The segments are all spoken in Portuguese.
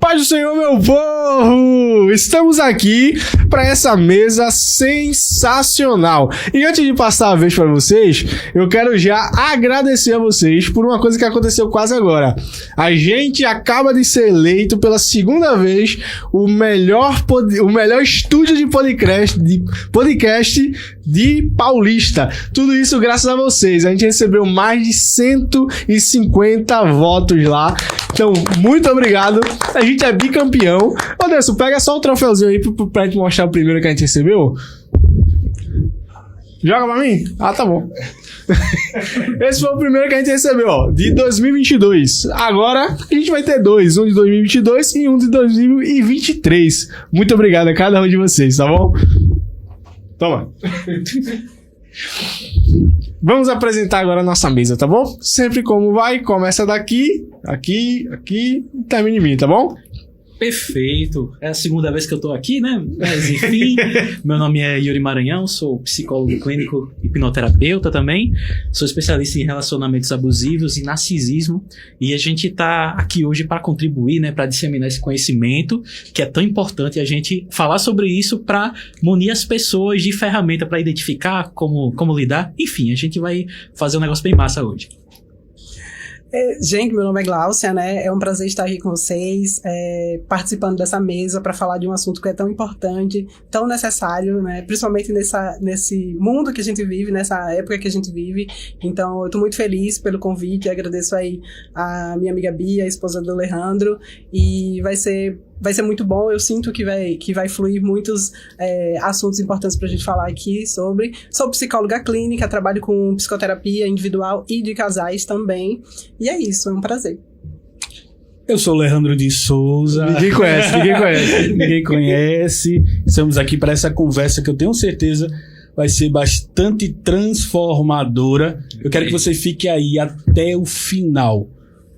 Paz do Senhor, meu povo! Estamos aqui para essa mesa sensacional. E antes de passar a vez para vocês, eu quero já agradecer a vocês por uma coisa que aconteceu quase agora. A gente acaba de ser eleito pela segunda vez o melhor estúdio de podcast de Paulista. Tudo isso graças a vocês. A gente recebeu mais de 150 votos lá. Então, muito obrigado. A gente é bicampeão. Ô, Nelson, pega só o troféuzinho aí pra gente mostrar o primeiro que a gente recebeu. Joga pra mim? Ah, tá bom. Esse foi o primeiro que a gente recebeu, ó, de 2022. Agora a gente vai ter dois, um de 2022 e um de 2023. Muito obrigado a cada um de vocês, tá bom? Toma. Vamos apresentar agora a nossa mesa, tá bom? Sempre como vai, começa daqui, aqui, e termina em mim, tá bom? Perfeito. É a segunda vez que eu tô aqui, né? Mas enfim, meu nome é Yuri Maranhão, sou psicólogo clínico e hipnoterapeuta também. Sou especialista em relacionamentos abusivos e narcisismo. E a gente tá aqui hoje para contribuir, né? Para disseminar esse conhecimento, que é tão importante a gente falar sobre isso para munir as pessoas de ferramenta para identificar como lidar. Enfim, a gente vai fazer um negócio bem massa hoje. Gente, meu nome é Gláucia, né? É um prazer estar aqui com vocês, participando dessa mesa para falar de um assunto que é tão importante, tão necessário, né? Principalmente nesse mundo que a gente vive, nessa época que a gente vive. Então, eu tô muito feliz pelo convite, agradeço aí a minha amiga Bia, a esposa do Alejandro, e vai ser muito bom. Eu sinto que vai fluir muitos assuntos importantes pra gente falar aqui sobre. Sou psicóloga clínica, trabalho com psicoterapia individual e de casais também. E é isso, é um prazer. Eu sou o Alejandro de Souza. Ninguém conhece. Ninguém conhece. Estamos aqui para essa conversa que eu tenho certeza vai ser bastante transformadora. Eu quero que você fique aí até o final.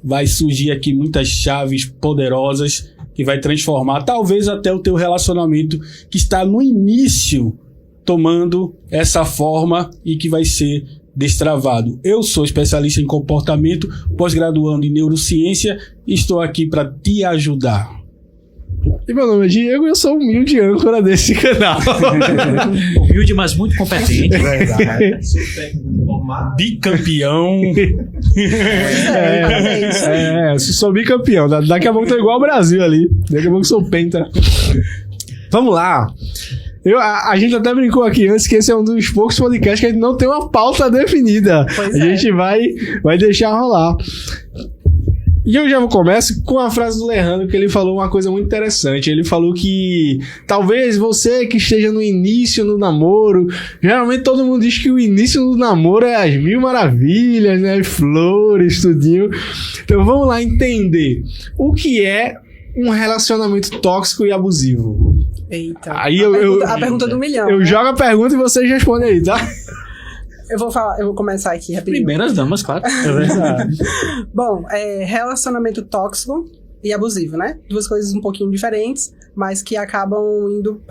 Vai surgir aqui muitas chaves poderosas que vai transformar talvez até o teu relacionamento que está no início tomando essa forma e que vai ser destravado. Eu sou especialista em comportamento, pós-graduando em neurociência e estou aqui para te ajudar. E meu nome é Diego e eu sou humilde âncora desse canal. Humilde, mas muito competente. Verdade. Bicampeão. Sou bicampeão. Daqui a pouco tô igual ao Brasil ali. Daqui a pouco sou penta. Vamos lá. A gente até brincou aqui antes que esse é um dos poucos podcasts que a gente não tem uma pauta definida. A gente vai deixar rolar. E eu já começo com a frase do Alejandro, que ele falou uma coisa muito interessante. Ele falou que talvez você que esteja no início do namoro, geralmente todo mundo diz que o início do namoro é as mil maravilhas, né? Flores, tudinho. Então vamos lá entender o que é um relacionamento tóxico e abusivo. Eita, aí a pergunta do milhão. Eu jogo a pergunta e vocês respondem aí, tá? Eu vou começar aqui rapidinho. Primeiras damas, claro. É verdade. Bom, relacionamento tóxico e abusivo, né? Duas coisas um pouquinho diferentes, mas que acabam indo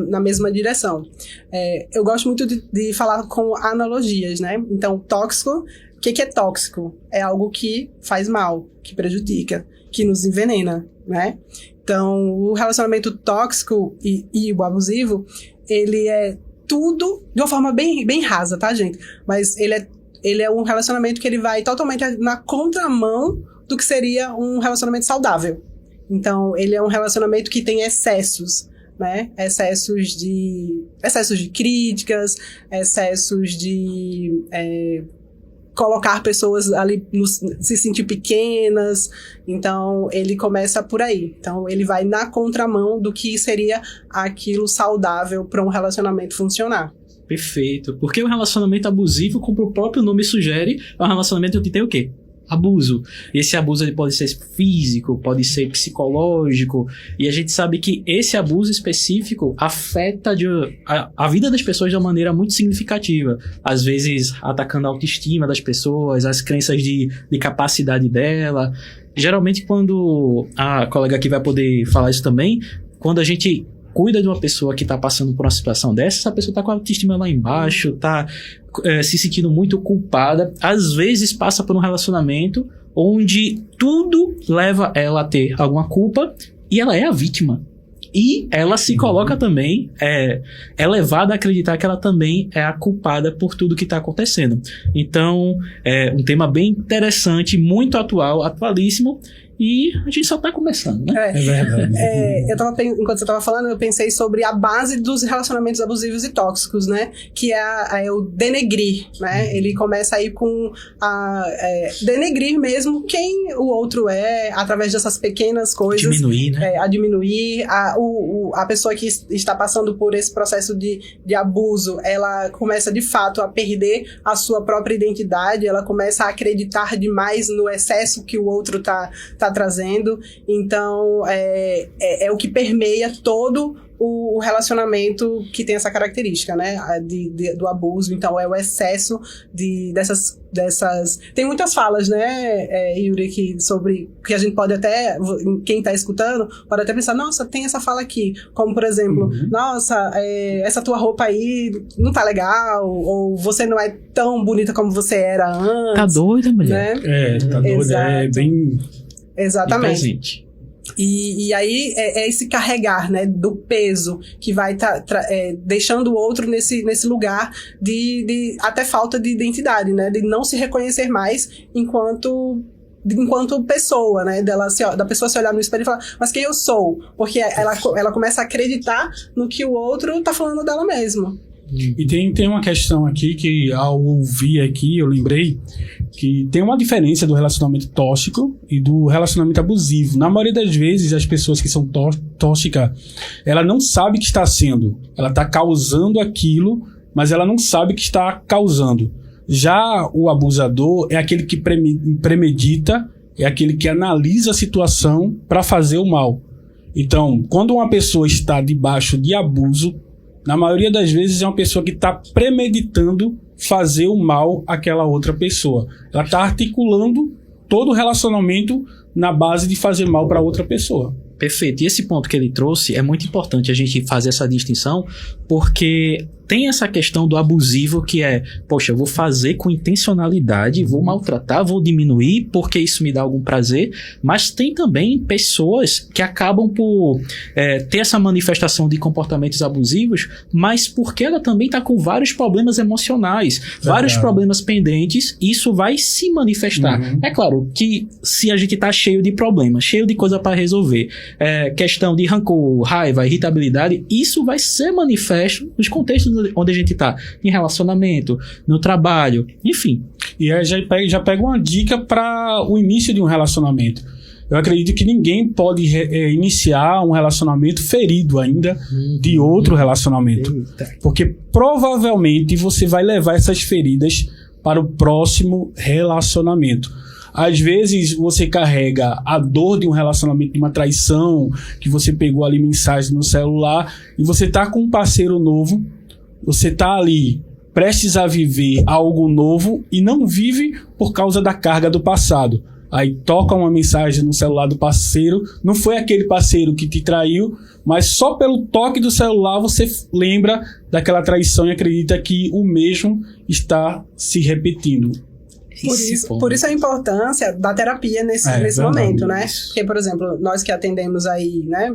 na mesma direção. Eu gosto muito de falar com analogias, né? Então, tóxico, o que é tóxico? É algo que faz mal, que prejudica, que nos envenena, né? Então, o relacionamento tóxico e o abusivo, ele é tudo de uma forma bem rasa, tá, gente? Mas ele é um relacionamento que ele vai totalmente na contramão do que seria um relacionamento saudável. Então, ele é um relacionamento que tem excessos, né? Excessos de críticas, excessos de colocar pessoas ali, se sentir pequenas. Então, ele começa por aí. Então, ele vai na contramão do que seria aquilo saudável para um relacionamento funcionar. Perfeito. Porque o relacionamento abusivo, como o próprio nome sugere, é um relacionamento que tem o quê? Abuso. Esse abuso ele pode ser físico, pode ser psicológico, e a gente sabe que esse abuso específico afeta a vida das pessoas de uma maneira muito significativa, às vezes atacando a autoestima das pessoas, as crenças de capacidade dela. Geralmente, quando a colega aqui vai poder falar isso também, quando a gente cuida de uma pessoa que está passando por uma situação dessa, essa pessoa está com a autoestima lá embaixo, está se sentindo muito culpada, às vezes passa por um relacionamento onde tudo leva ela a ter alguma culpa e ela é a vítima. E ela se coloca também, é levada a acreditar que ela também é a culpada por tudo que está acontecendo. Então, é um tema bem interessante, muito atual, atualíssimo, e a gente só tá começando, né? É verdade. Enquanto você tava falando, eu pensei sobre a base dos relacionamentos abusivos e tóxicos, né? Que é o denegrir, né? Ele começa aí com denegrir mesmo quem o outro é, através dessas pequenas coisas. Diminuir, né? A diminuir. A pessoa que está passando por esse processo de abuso, ela começa de fato a perder a sua própria identidade, ela começa a acreditar demais no excesso que o outro tá trazendo. Então é o que permeia todo o relacionamento que tem essa característica, né, do abuso. Então é o excesso dessas tem muitas falas, né, Yuri, que a gente pode até, quem tá escutando pode até pensar, nossa, tem essa fala aqui, como por exemplo, nossa, essa tua roupa aí não tá legal, ou você não é tão bonita como você era antes. Tá doida, mulher? Né? Tá doida, Exato. bem... Exatamente. E aí é esse carregar, né, do peso que vai deixando o outro nesse lugar de até falta de identidade, né, de não se reconhecer mais enquanto pessoa, né, da pessoa se olhar no espelho e falar, mas quem eu sou? Porque ela começa a acreditar no que o outro tá falando dela mesmo. E tem uma questão aqui que, ao ouvir aqui, eu lembrei que tem uma diferença do relacionamento tóxico e do relacionamento abusivo. Na maioria das vezes, as pessoas que são tóxicas, ela não sabe que está sendo. Ela está causando aquilo, mas ela não sabe que está causando. Já o abusador é aquele que premedita, é aquele que analisa a situação para fazer o mal. Então, quando uma pessoa está debaixo de abuso, na maioria das vezes é uma pessoa que está premeditando fazer o mal àquela outra pessoa. Ela está articulando todo o relacionamento na base de fazer mal para outra pessoa. Perfeito. E esse ponto que ele trouxe é muito importante a gente fazer essa distinção, porque tem essa questão do abusivo que é, poxa, eu vou fazer com intencionalidade, vou maltratar, vou diminuir porque isso me dá algum prazer, mas tem também pessoas que acabam por ter essa manifestação de comportamentos abusivos, mas porque ela também está com vários problemas emocionais, vários problemas pendentes, isso vai se manifestar. É claro que se a gente está cheio de problemas, cheio de coisa para resolver, questão de rancor, raiva, irritabilidade, isso vai ser manifesto nos contextos onde a gente tá, em relacionamento, no trabalho, enfim. E aí já pega uma dica para o início de um relacionamento. Eu acredito que ninguém pode iniciar um relacionamento ferido ainda de outro relacionamento. Porque provavelmente você vai levar essas feridas para o próximo relacionamento. Às vezes você carrega a dor de um relacionamento, de uma traição, que você pegou ali mensagem no celular, e você tá com um parceiro novo, você tá ali prestes a viver algo novo e não vive por causa da carga do passado. Aí toca uma mensagem no celular do parceiro, não foi aquele parceiro que te traiu, mas só pelo toque do celular você lembra daquela traição e acredita que o mesmo está se repetindo. Por isso a importância da terapia nesse momento, né? Porque, por exemplo, nós que atendemos aí, né,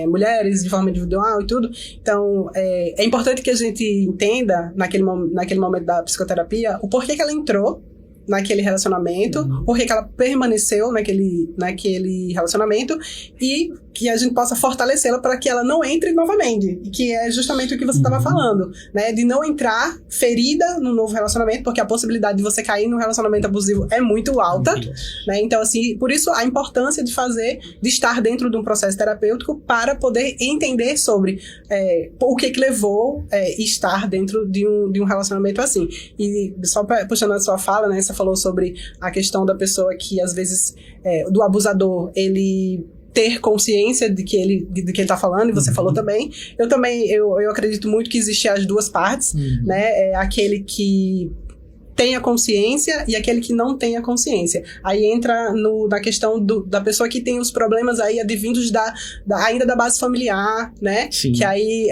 mulheres de forma individual e tudo, então é importante que a gente entenda naquele momento da psicoterapia o porquê que ela entrou naquele relacionamento, por que ela permaneceu naquele relacionamento e que a gente possa fortalecê-la para que ela não entre novamente, e que é justamente o que você estava falando, né, de não entrar ferida no novo relacionamento, porque a possibilidade de você cair num relacionamento abusivo é muito alta, né, então assim, por isso a importância de estar dentro de um processo terapêutico para poder entender sobre o que levou estar dentro de um relacionamento assim. E só puxando a sua fala, né, você falou sobre a questão da pessoa que às vezes, do abusador, ele ter consciência do que ele tá falando, e você falou também. Eu acredito muito que existem as duas partes, né? Aquele que tem a consciência e aquele que não tem a consciência. Aí entra na questão da pessoa que tem os problemas aí advindos ainda da base familiar, né? Sim. Que aí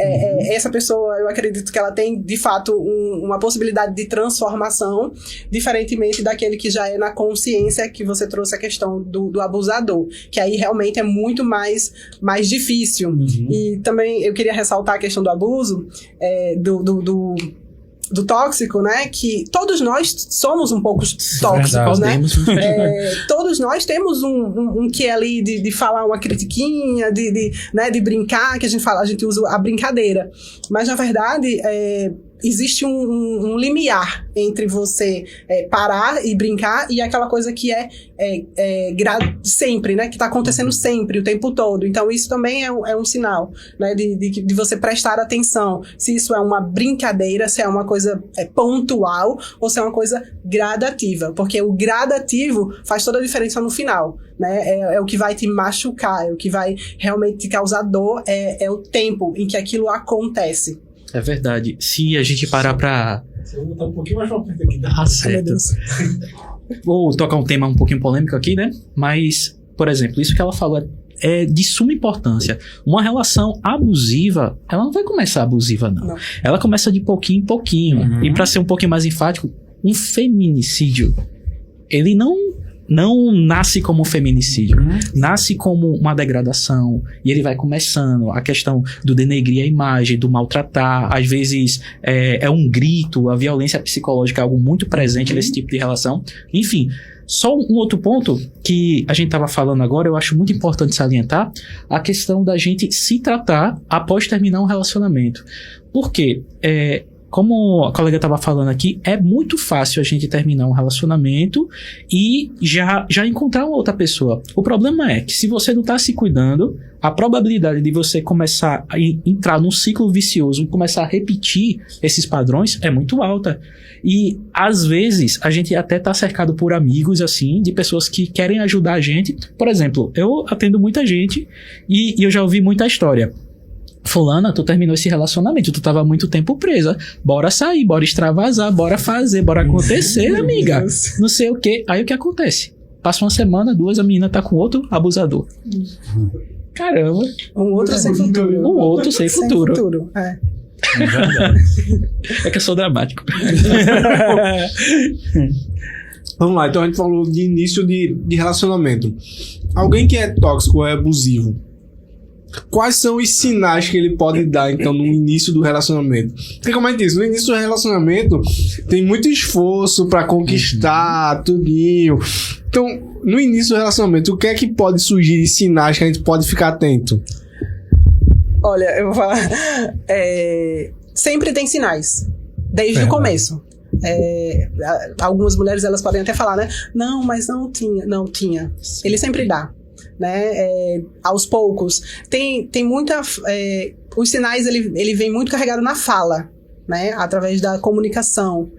essa pessoa, eu acredito que ela tem, de fato, uma possibilidade de transformação, diferentemente daquele que já é na consciência, que você trouxe a questão do abusador, que aí realmente é muito mais difícil. E também eu queria ressaltar a questão do abuso, do tóxico, né? Que todos nós somos um pouco tóxicos, né? Todos nós temos um que ali de falar uma critiquinha, de brincar, que a gente usa a brincadeira. Mas, na verdade, existe um limiar entre você parar e brincar e aquela coisa que sempre, né? Que está acontecendo sempre, o tempo todo. Então, isso também é um sinal, né? De você prestar atenção. Se isso é uma brincadeira, se é uma coisa pontual ou se é uma coisa gradativa. Porque o gradativo faz toda a diferença no final, né? É o que vai te machucar, é o que vai realmente te causar dor, é o tempo em que aquilo acontece. É verdade. Se a gente parar pra... Vou botar um pouquinho mais pra perto aqui. Ah, certo. Vou tocar um tema um pouquinho polêmico aqui, né? Mas, por exemplo, isso que ela falou é de suma importância. Uma relação abusiva, ela não vai começar abusiva, não. Ela começa de pouquinho em pouquinho. E pra ser um pouquinho mais enfático, um feminicídio, ele não nasce como um feminicídio, nasce como uma degradação, e ele vai começando a questão do denegrir a imagem, do maltratar, às vezes é um grito, a violência psicológica é algo muito presente nesse tipo de relação. Enfim, só um outro ponto que a gente estava falando agora, eu acho muito importante salientar, a questão da gente se tratar após terminar um relacionamento. Por quê? Como a colega estava falando aqui, é muito fácil a gente terminar um relacionamento e já encontrar uma outra pessoa. O problema é que se você não está se cuidando, a probabilidade de você começar a entrar num ciclo vicioso, começar a repetir esses padrões é muito alta. E, às vezes, a gente até está cercado por amigos, assim, de pessoas que querem ajudar a gente. Por exemplo, eu atendo muita gente e eu já ouvi muita história. Fulana, tu terminou esse relacionamento, tu tava há muito tempo presa. Bora sair, bora extravasar, bora fazer, bora acontecer, amiga. Não sei o que. Aí o que acontece? Passa uma semana, 2, a menina tá com outro abusador. Caramba. Um outro sem futuro. Um outro sem futuro. É que eu sou dramático. Vamos lá, então a gente falou de início de relacionamento. Alguém que é tóxico ou é abusivo, quais são os sinais que ele pode dar, então, no início do relacionamento? Porque, como eu disse, no início do relacionamento tem muito esforço pra conquistar tudinho. Então, no início do relacionamento, o que é que pode surgir de sinais que a gente pode ficar atento? Olha, eu vou falar... sempre tem sinais. Desde o começo. Algumas mulheres, elas podem até falar, né? Não, mas não tinha. Não tinha. Ele sempre dá. Né? Aos poucos. Tem muita... os sinais, ele vem muito carregado na fala, né? Através da comunicação.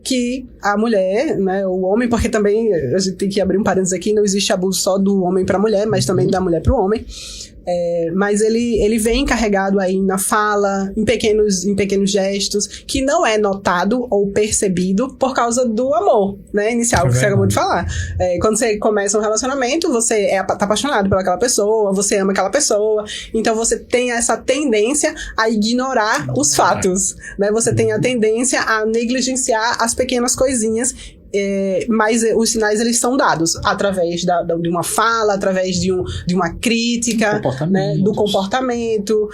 Que a mulher, né? O homem, porque também a gente tem que abrir um parênteses aqui, não existe abuso só do homem para a mulher, mas também da mulher para o homem. Mas ele vem carregado aí na fala, em pequenos gestos, que não é notado ou percebido por causa do amor, né, inicial, que você acabou de falar. Quando você começa um relacionamento, você tá apaixonado por aquela pessoa, você ama aquela pessoa, então você tem essa tendência a ignorar os fatos, né? Você tem a tendência a negligenciar as pequenas coisinhas. Mas os sinais, eles são dados através de uma fala, através de uma crítica, né, do comportamento,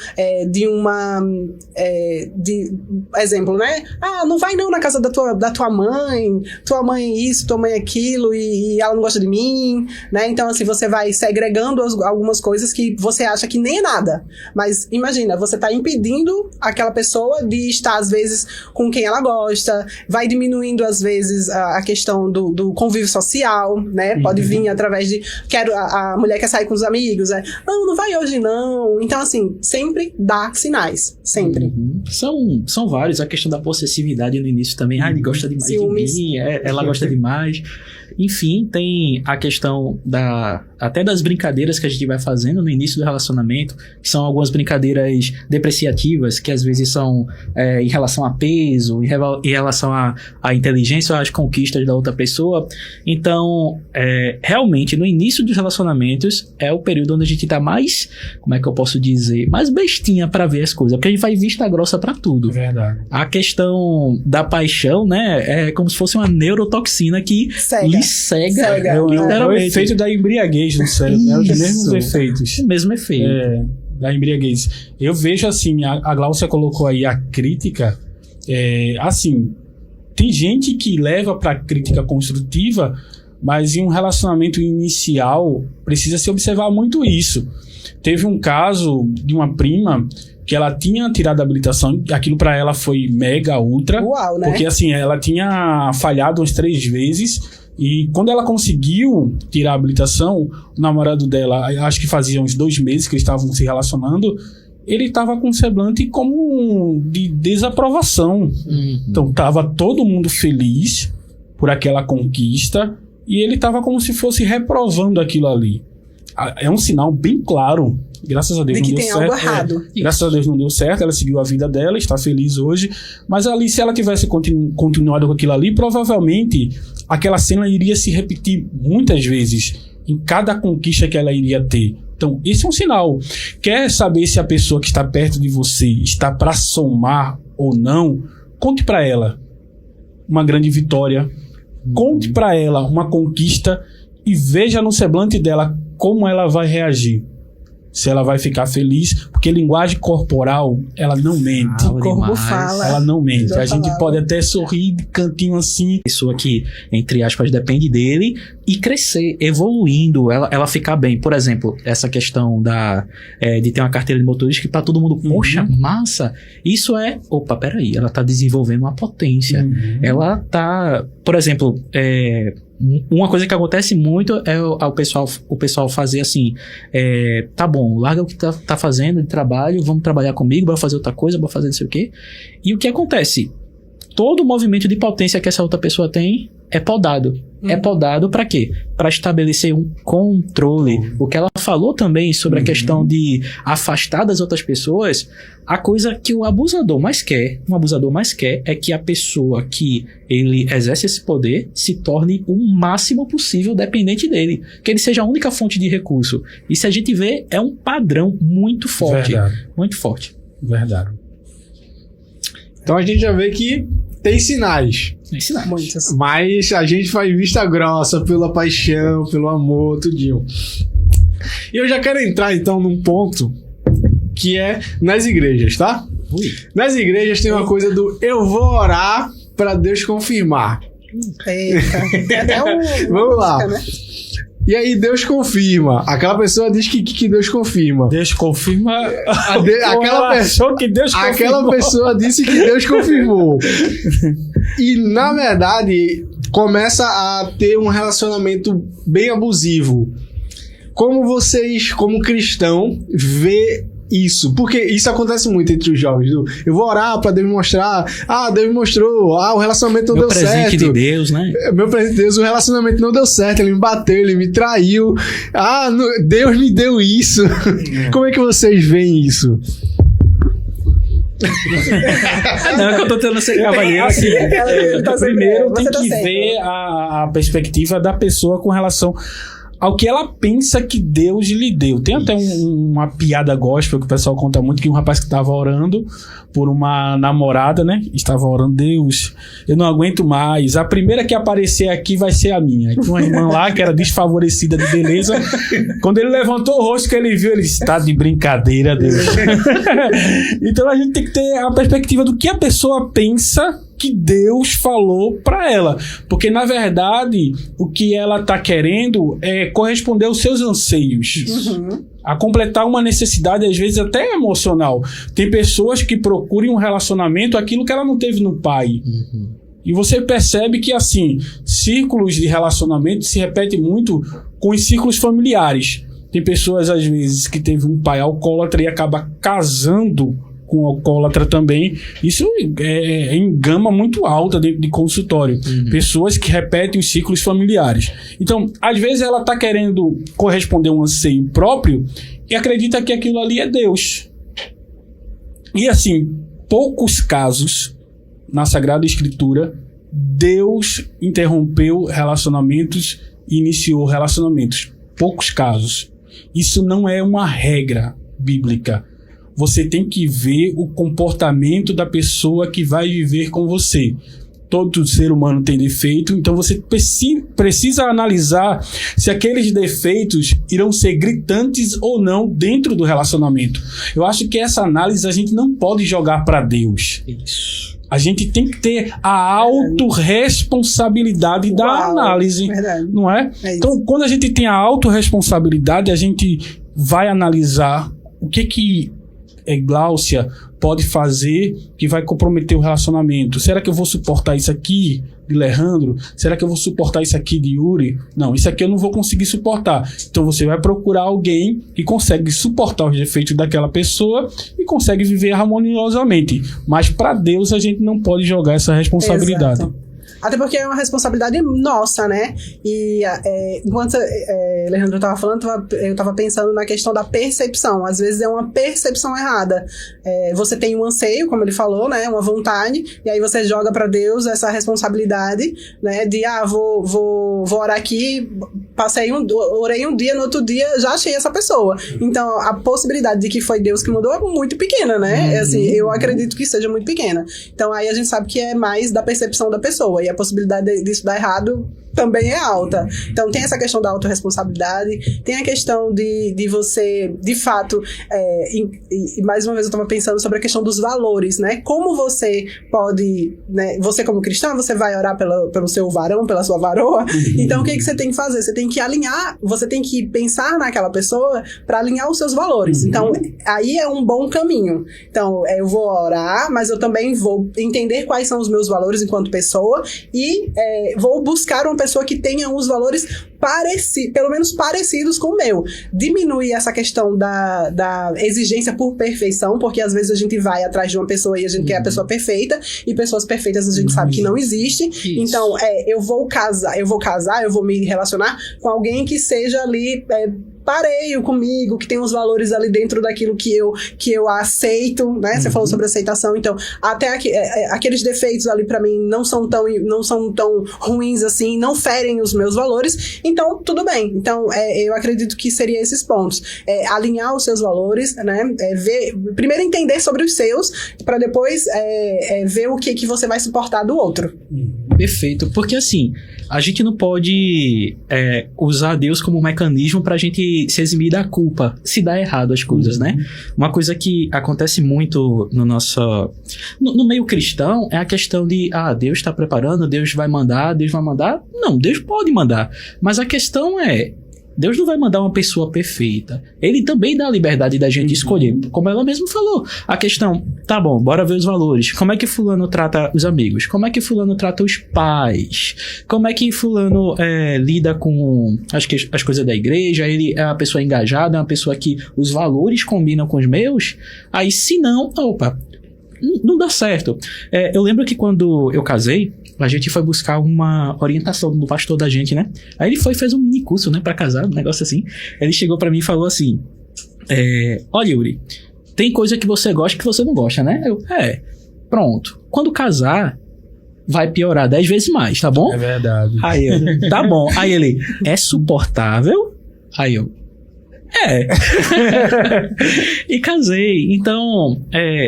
exemplo, né? Não vai não na casa da tua mãe isso, tua mãe aquilo, e ela não gosta de mim, né? Então, assim, você vai segregando algumas coisas que você acha que nem é nada, mas imagina, você tá impedindo aquela pessoa de estar, às vezes, com quem ela gosta, vai diminuindo, às vezes, a questão do convívio social, né? Pode vir através de... A mulher quer sair com os amigos, não vai hoje não. Então, assim, sempre dá sinais. Sempre. São vários. A questão da possessividade no início também. Ele gosta demais de mim, ela gosta demais. Enfim, tem a questão até das brincadeiras que a gente vai fazendo no início do relacionamento, que são algumas brincadeiras depreciativas, que às vezes são em relação a peso, em relação à inteligência ou às conquistas da outra pessoa. Então, realmente, no início dos relacionamentos é o período onde a gente tá mais, como é que eu posso dizer, mais bestinha pra ver as coisas, porque a gente vai vista grossa pra tudo. Verdade. A questão da paixão, né, é como se fosse uma neurotoxina que lhe cega. É o efeito da embriaguez no cérebro, né? Os mesmos efeitos. O mesmo efeito. Da embriaguez. Eu vejo assim, a Gláucia colocou aí a crítica, assim, tem gente que leva pra crítica construtiva, mas em um relacionamento inicial precisa se observar muito isso. Teve um caso de uma prima que ela tinha tirado a habilitação, aquilo pra ela foi mega, ultra. Uau, né? Porque assim, ela tinha falhado umas 3 vezes. E quando ela conseguiu tirar a habilitação, o namorado dela, acho que fazia uns 2 meses que eles estavam se relacionando, ele estava com um semblante como de desaprovação. Então tava todo mundo feliz por aquela conquista e ele estava como se fosse reprovando aquilo ali. É um sinal bem claro. Graças a Deus de que não deu tem certo. algo errado. Graças a Deus não deu certo, ela seguiu a vida dela, está feliz hoje. Mas ali, se ela tivesse continuado com aquilo ali, provavelmente aquela cena iria se repetir muitas vezes em cada conquista que ela iria ter. Então, esse é um sinal. Quer saber se a pessoa que está perto de você está para somar ou não? Conte para ela uma grande vitória. Conte para ela uma conquista e veja no semblante dela como ela vai reagir. Se ela vai ficar feliz, porque linguagem corporal, ela não mente. O corpo fala. Ela não mente. A gente palavra. pode até sorrir de cantinho assim. Pessoa que, entre aspas, depende dele e crescer, evoluindo, ela ficar bem. Por exemplo, essa questão de ter uma carteira de motorista que pra todo mundo, poxa, massa. Isso opa, peraí, ela tá desenvolvendo uma potência. Ela tá, por exemplo, uma coisa que acontece muito é o pessoal fazer assim, tá bom, larga o que tá fazendo de trabalho, vamos trabalhar comigo, bora fazer outra coisa, bora fazer não sei o quê. E o que acontece? Todo o movimento de potência que essa outra pessoa tem é podado. É podado pra quê? Pra estabelecer um controle. O que ela falou também sobre a questão de afastar das outras pessoas, a coisa que o abusador mais quer, é que a pessoa que ele exerce esse poder se torne o máximo possível dependente dele. Que ele seja a única fonte de recurso. E se a gente vê, é um padrão muito forte. Verdade. Muito forte. Verdade. Então a gente já vê que tem sinais. Muitas. Mas a gente faz vista grossa pela paixão, pelo amor, tudinho. E eu já quero entrar então num ponto que é nas igrejas, tá? Nas igrejas tem uma coisa do eu vou orar pra Deus confirmar. Eita. Tem até Vamos lá. música, né? E aí Deus confirma. Aquela pessoa diz que Deus confirma. Deus confirma. Aquela pessoa disse que Deus confirmou. E, na verdade, começa a ter um relacionamento bem abusivo. Como vocês, como cristão, vê isso? Porque isso acontece muito entre os jovens. Eu vou orar pra Deus me mostrar. Deus me mostrou. O relacionamento não deu certo. Meu presente de Deus, né? Meu presente de Deus, o relacionamento não deu certo. Ele me bateu, ele me traiu. Deus me deu isso. Como é que vocês veem isso? Não, é que eu tô tentando ser cavalheiro Assim, Tá sempre- primeiro você tem tá que certo. ver a perspectiva da pessoa com relação ao que ela pensa que Deus lhe deu. Tem até uma piada gospel que o pessoal conta muito, que um rapaz que estava orando por uma namorada, né? Estava orando, Deus, eu não aguento mais. A primeira que aparecer aqui vai ser a minha. Tinha uma irmã lá que era desfavorecida de beleza. Quando ele levantou o rosto que ele viu, ele disse, tá de brincadeira, Deus. Então a gente tem que ter a perspectiva do que a pessoa pensa que Deus falou pra ela. Porque, na verdade, o que ela tá querendo é corresponder aos seus anseios. A completar uma necessidade, às vezes, até emocional. Tem pessoas que procuram um relacionamento aquilo que ela não teve no pai. E você percebe que, assim, círculos de relacionamento se repetem muito com os círculos familiares. Tem pessoas, às vezes, que teve um pai alcoólatra e acaba casando com alcoólatra também. Isso é em gama muito alta dentro de consultório. Pessoas que repetem os ciclos familiares. Então, às vezes ela está querendo corresponder a um anseio próprio e acredita que aquilo ali é Deus. E assim, poucos casos na Sagrada Escritura, Deus interrompeu relacionamentos e iniciou relacionamentos. Poucos casos. Isso não é uma regra bíblica. Você tem que ver o comportamento da pessoa que vai viver com você. Todo ser humano tem defeito, então você precisa analisar se aqueles defeitos irão ser gritantes ou não dentro do relacionamento. Eu acho que essa análise a gente não pode jogar para Deus. Isso. A gente tem que ter a autorresponsabilidade da análise. Verdade. Não é? É isso. Então, quando a gente tem a autorresponsabilidade, a gente vai analisar o que Gláucia pode fazer que vai comprometer o relacionamento. Será que eu vou suportar isso aqui de Alejandro? Será que eu vou suportar isso aqui de Yuri? Não, isso aqui eu não vou conseguir suportar. Então você vai procurar alguém que consegue suportar os defeitos daquela pessoa e consegue viver harmoniosamente. Mas para Deus a gente não pode jogar essa responsabilidade. Exato. Até porque é uma responsabilidade nossa, né? E enquanto Alejandro estava falando, eu estava pensando na questão da percepção. Às vezes é uma percepção errada. Você tem um anseio, como ele falou, né? Uma vontade, e aí você joga para Deus essa responsabilidade, né? De, vou orar aqui, orei um dia, no outro dia já achei essa pessoa. Então, a possibilidade de que foi Deus que mandou é muito pequena, né? Assim, eu acredito que seja muito pequena. Então, aí a gente sabe que é mais da percepção da pessoa. E a possibilidade disso dar errado também é alta. Então tem essa questão da autorresponsabilidade, tem a questão de você, de fato, e mais uma vez eu estava pensando sobre a questão dos valores, né? Como você pode, né? Você como cristã, você vai orar pelo seu varão, pela sua varoa. Então o que você tem que fazer? Você tem que alinhar, você tem que pensar naquela pessoa para alinhar os seus valores. Então aí é um bom caminho. Então eu vou orar, mas eu também vou entender quais são os meus valores enquanto pessoa e vou buscar uma pessoa que tenha uns valores pelo menos parecidos com o meu. Diminuir essa questão da exigência por perfeição, porque às vezes a gente vai atrás de uma pessoa e a gente quer a pessoa perfeita, e pessoas perfeitas a gente sabe que não existe. Isso. Então, eu vou me relacionar com alguém que seja ali pareio comigo, que tem uns valores ali dentro daquilo que eu aceito, né? Você falou sobre aceitação, então até aqueles defeitos ali pra mim não são tão ruins assim, não ferem os meus valores, então tudo bem. Então eu acredito que seria esses pontos, alinhar os seus valores, né? Primeiro entender sobre os seus, pra depois ver o que você vai suportar do outro. Perfeito, porque assim, a gente não pode usar Deus como um mecanismo pra gente se eximir da culpa, se dá errado as coisas, né? Uma coisa que acontece muito no meio cristão é a questão de, Deus está preparando, Deus vai mandar. Não, Deus pode mandar, mas a questão é, Deus não vai mandar uma pessoa perfeita. Ele também dá a liberdade da gente escolher. Como ela mesma falou. A questão, tá bom, bora ver os valores. Como é que fulano trata os amigos? Como é que fulano trata os pais? Como é que fulano lida com as coisas da igreja? Ele é uma pessoa engajada, é uma pessoa que os valores combinam com os meus? Aí, se não, não dá certo. Eu lembro que quando eu casei, a gente foi buscar uma orientação do pastor da gente, né? Aí ele fez um mini curso, né, pra casar, um negócio assim. Ele chegou pra mim e falou assim, olha, Yuri, tem coisa que você gosta que você não gosta, né? Pronto. Quando casar, vai piorar 10 vezes mais, tá bom? É verdade. Aí eu, tá bom. Aí ele, é suportável? Aí eu, e casei. Então,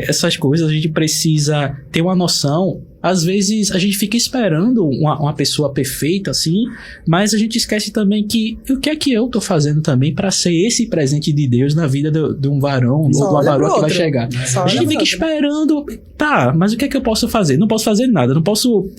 essas coisas a gente precisa ter uma noção. Às vezes a gente fica esperando uma pessoa perfeita, assim, mas a gente esquece também que o que é que eu tô fazendo também pra ser esse presente de Deus na vida de um varão ou de uma varoa que vai chegar. A gente fica esperando, mas o que é que eu posso fazer? Não posso fazer nada, não posso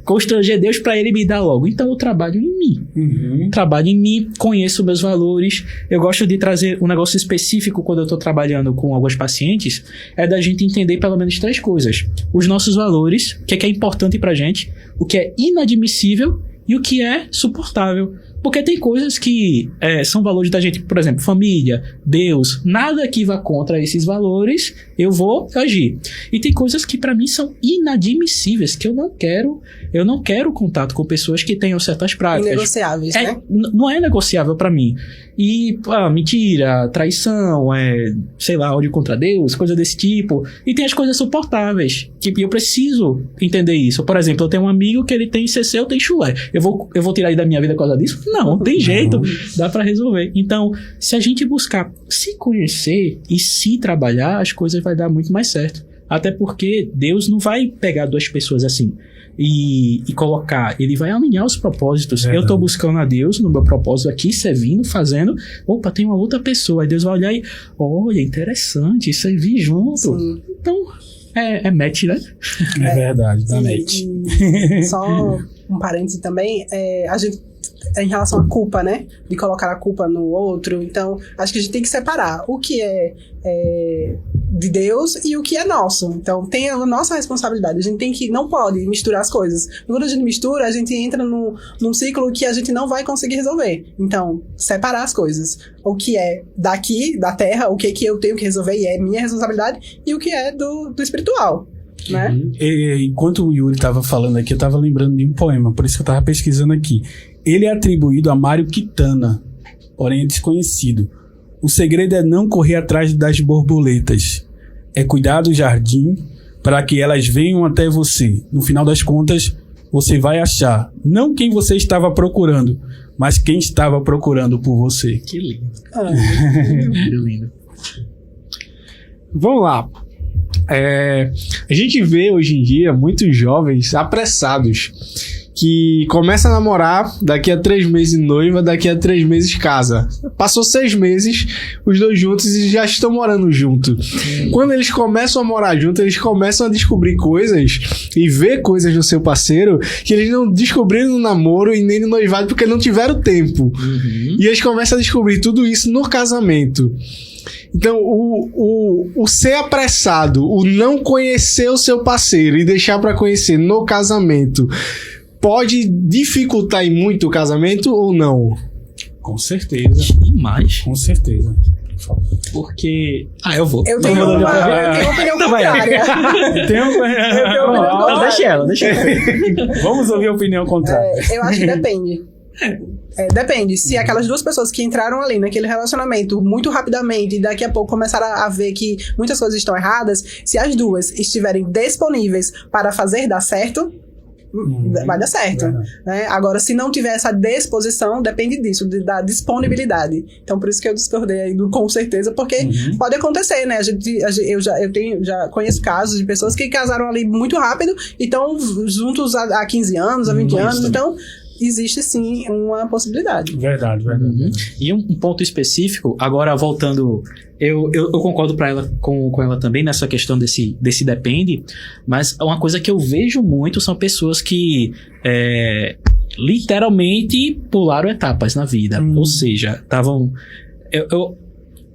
constranger Deus pra Ele me dar logo. Então eu trabalho em mim. Trabalho em mim, conheço meus valores. Eu gosto de trazer um negócio específico quando eu tô trabalhando com alguns pacientes, da gente entender pelo menos 3 coisas. Os nossos valores, o que é importante pra gente, o que é inadmissível e o que é suportável. Porque tem coisas que são valores da gente, por exemplo, família, Deus, nada que vá contra esses valores, eu vou agir. E tem coisas que pra mim são inadmissíveis, que eu não quero contato com pessoas que tenham certas práticas. Inegociáveis, né? Não é negociável pra mim. E, mentira, traição, sei lá, ódio contra Deus, coisa desse tipo. E tem as coisas suportáveis, que eu preciso entender isso. Por exemplo, eu tenho um amigo que ele tem CC, eu tenho chulé. Eu vou tirar ele da minha vida por causa disso? Não tem jeito, dá pra resolver. Então, se a gente buscar se conhecer e se trabalhar, as coisas vai dar muito mais certo. Até porque Deus não vai pegar duas pessoas assim e colocar, ele vai alinhar os propósitos. Eu tô buscando a Deus no meu propósito aqui, servindo, fazendo. Opa, tem uma outra pessoa. Aí Deus vai olhar e, olha, interessante, servir junto. Sim. Então, é match, né? É verdade, dá match. Só um parêntese também, a gente, em relação à culpa, né? De colocar a culpa no outro. Então, acho que a gente tem que separar o que é de Deus e o que é nosso. Então, tem a nossa responsabilidade. A gente não pode misturar as coisas. Quando a gente mistura, a gente entra num ciclo que a gente não vai conseguir resolver. Então, separar as coisas. O que é daqui, da terra, o que eu tenho que resolver e é minha responsabilidade, e o que é do espiritual. Né? Enquanto o Yuri estava falando aqui, eu estava lembrando de um poema, por isso que eu estava pesquisando aqui. Ele é atribuído a Mário Quintana, porém é desconhecido. O segredo é não correr atrás das borboletas. É cuidar do jardim para que elas venham até você. No final das contas, você vai achar não quem você estava procurando, mas quem estava procurando por você. Que lindo. Que lindo. Vamos lá. A gente vê hoje em dia muitos jovens apressados que começam a namorar, daqui a 3 meses noiva, daqui a 3 meses casa. Passou 6 meses, os dois juntos e já estão morando juntos. Quando eles começam a morar juntos, eles começam a descobrir coisas e ver coisas do seu parceiro que eles não descobriram no namoro e nem no noivado porque não tiveram tempo. E eles começam a descobrir tudo isso no casamento. Então, o ser apressado, o não conhecer o seu parceiro e deixar pra conhecer no casamento, pode dificultar muito o casamento ou não? Com certeza. Demais. Com certeza. Porque... eu vou. Eu tenho uma opinião contrária. Deixa ela. Vamos ouvir a opinião contrária. Eu acho que depende. Depende. Se aquelas duas pessoas que entraram ali naquele relacionamento muito rapidamente e daqui a pouco começaram a ver que muitas coisas estão erradas, se as duas estiverem disponíveis para fazer dar certo, vai dar certo, né? Agora, se não tiver essa disposição, depende disso, da disponibilidade. Então, por isso que eu discordei aí do com certeza, porque pode acontecer, né? Eu já conheço casos de pessoas que casaram ali muito rápido e estão juntos há 15 anos, há 20 anos, então existe sim uma possibilidade. Verdade. E um ponto específico, agora voltando, eu concordo com ela também nessa questão desse depende, mas uma coisa que eu vejo muito são pessoas que literalmente pularam etapas na vida, ou seja, estavam...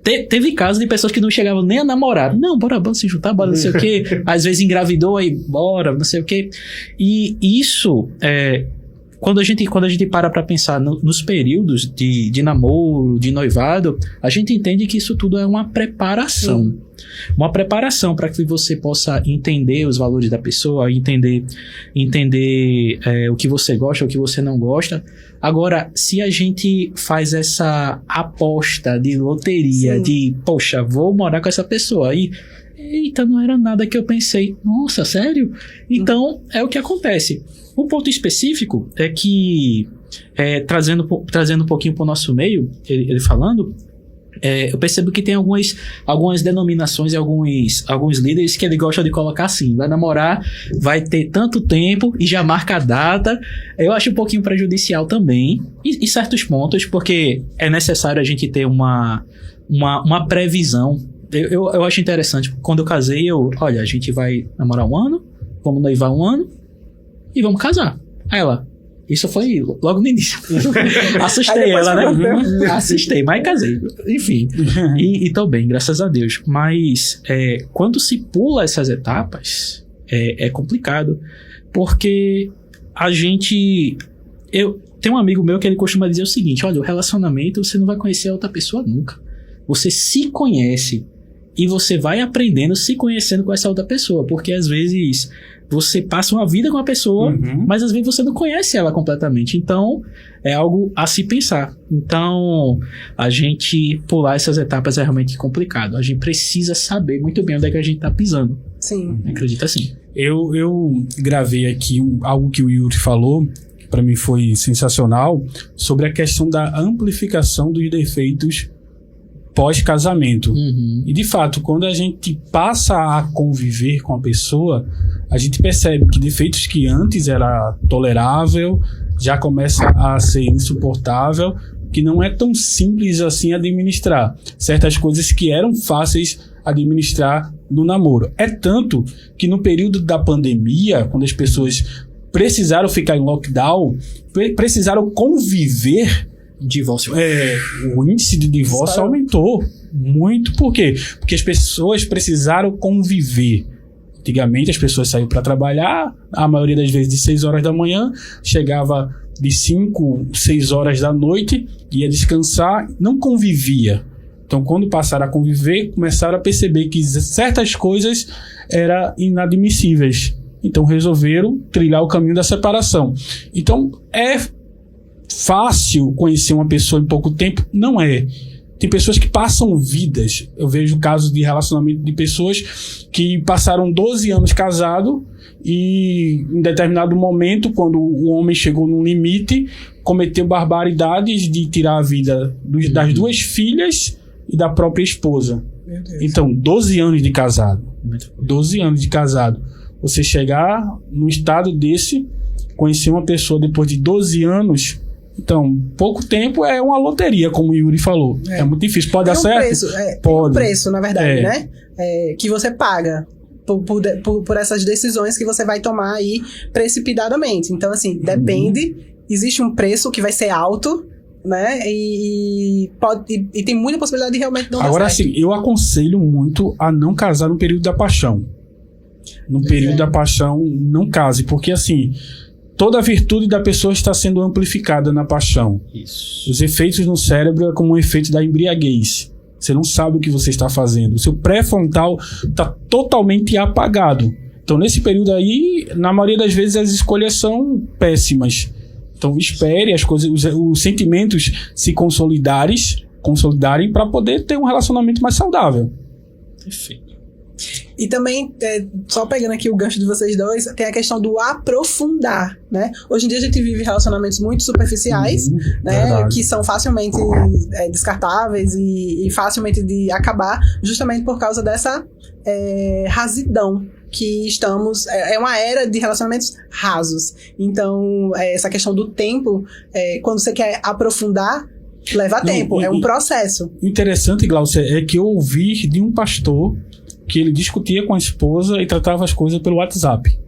Teve casos de pessoas que não chegavam nem a namorar. Não, bora se juntar, bora não sei o quê. Às vezes engravidou, aí bora, não sei o quê. E isso... Quando a gente para pra pensar nos períodos de namoro, de noivado, a gente entende que isso tudo é uma preparação. Uma preparação para que você possa entender os valores da pessoa, entender o que você gosta, o que você não gosta. Agora, se a gente faz essa aposta de loteria, de, poxa, vou morar com essa pessoa, aí... Eita, não era nada que eu pensei. Nossa, sério? Então, é o que acontece. Um ponto específico é que, trazendo um pouquinho para o nosso meio, ele falando, eu percebo que tem algumas denominações e alguns líderes que ele gosta de colocar assim: vai namorar, vai ter tanto tempo e já marca a data. Eu acho um pouquinho prejudicial também, em certos pontos, porque é necessário a gente ter uma previsão. Eu acho interessante. Quando eu casei, olha, a gente vai namorar 1 ano, vamos noivar 1 ano e vamos casar. Aí ela, isso foi logo no início. Assustei ela, né? Assustei, mas casei. Enfim. E tô bem, graças a Deus. Mas quando se pula essas etapas, é complicado. Porque a gente... Tem um amigo meu que ele costuma dizer o seguinte: olha, o relacionamento você não vai conhecer a outra pessoa nunca. Você se conhece e você vai aprendendo se conhecendo com essa outra pessoa, porque às vezes você passa uma vida com a pessoa, mas às vezes você não conhece ela completamente. Então, é algo a se pensar. Então, a gente pular essas etapas é realmente complicado. A gente precisa saber muito bem onde é que a gente tá pisando. Sim. Acredita assim. Eu gravei aqui algo que o Yuri falou, que para mim foi sensacional, sobre a questão da amplificação dos defeitos pós-casamento. E de fato, quando a gente passa a conviver com a pessoa, a gente percebe que defeitos que antes era tolerável já começa a ser insuportável, que não é tão simples assim administrar certas coisas que eram fáceis administrar no namoro. É tanto que no período da pandemia, quando as pessoas precisaram ficar em lockdown, precisaram conviver, Divórcio. o índice de divórcio aumentou muito. Por quê? Porque as pessoas precisaram conviver. Antigamente as pessoas saíam para trabalhar, a maioria das vezes de 6 horas da manhã, chegava de 5, 6 horas da noite, ia descansar, não convivia. Então, quando passaram a conviver, começaram a perceber que certas coisas eram inadmissíveis. Então, resolveram trilhar o caminho da separação. Então, é fácil conhecer uma pessoa em pouco tempo? Não é. Tem pessoas que passam vidas. Eu vejo casos de relacionamento de pessoas que passaram 12 anos casados e em determinado momento, quando o homem chegou num limite, cometeu barbaridades de tirar a vida das 2 filhas e da própria esposa. Meu Deus. Então, 12 anos de casado. 12 anos de casado. Você chegar num estado desse, conhecer uma pessoa depois de 12 anos... Então, pouco tempo é uma loteria, como o Yuri falou. É muito difícil. Pode dar certo? Preço, tem um preço, na verdade, né? Que você paga por essas decisões que você vai tomar aí precipitadamente. Então, assim, depende. Existe um preço que vai ser alto, né? E tem muita possibilidade de realmente não dar Agora, certo. assim, eu aconselho muito a não casar no período da paixão. No período da paixão, não case. Porque, assim... Toda a virtude da pessoa está sendo amplificada na paixão. Isso. Os efeitos no cérebro é como um efeito da embriaguez. Você não sabe o que você está fazendo. O seu pré-frontal está totalmente apagado. Então, nesse período aí, na maioria das vezes, as escolhas são péssimas. Então, espere as coisas, os sentimentos se consolidarem para poder ter um relacionamento mais saudável. Perfeito. E também, só pegando aqui o gancho de vocês dois, tem a questão do aprofundar, né? Hoje em dia a gente vive relacionamentos muito superficiais, né? Verdade. Que são facilmente descartáveis e facilmente de acabar, justamente por causa dessa rasidão que estamos... É uma era de relacionamentos rasos. Então, essa questão do tempo, quando você quer aprofundar, leva tempo, é um processo. Interessante, Glaucia, é que eu ouvi de um pastor que ele discutia com a esposa e tratava as coisas pelo WhatsApp.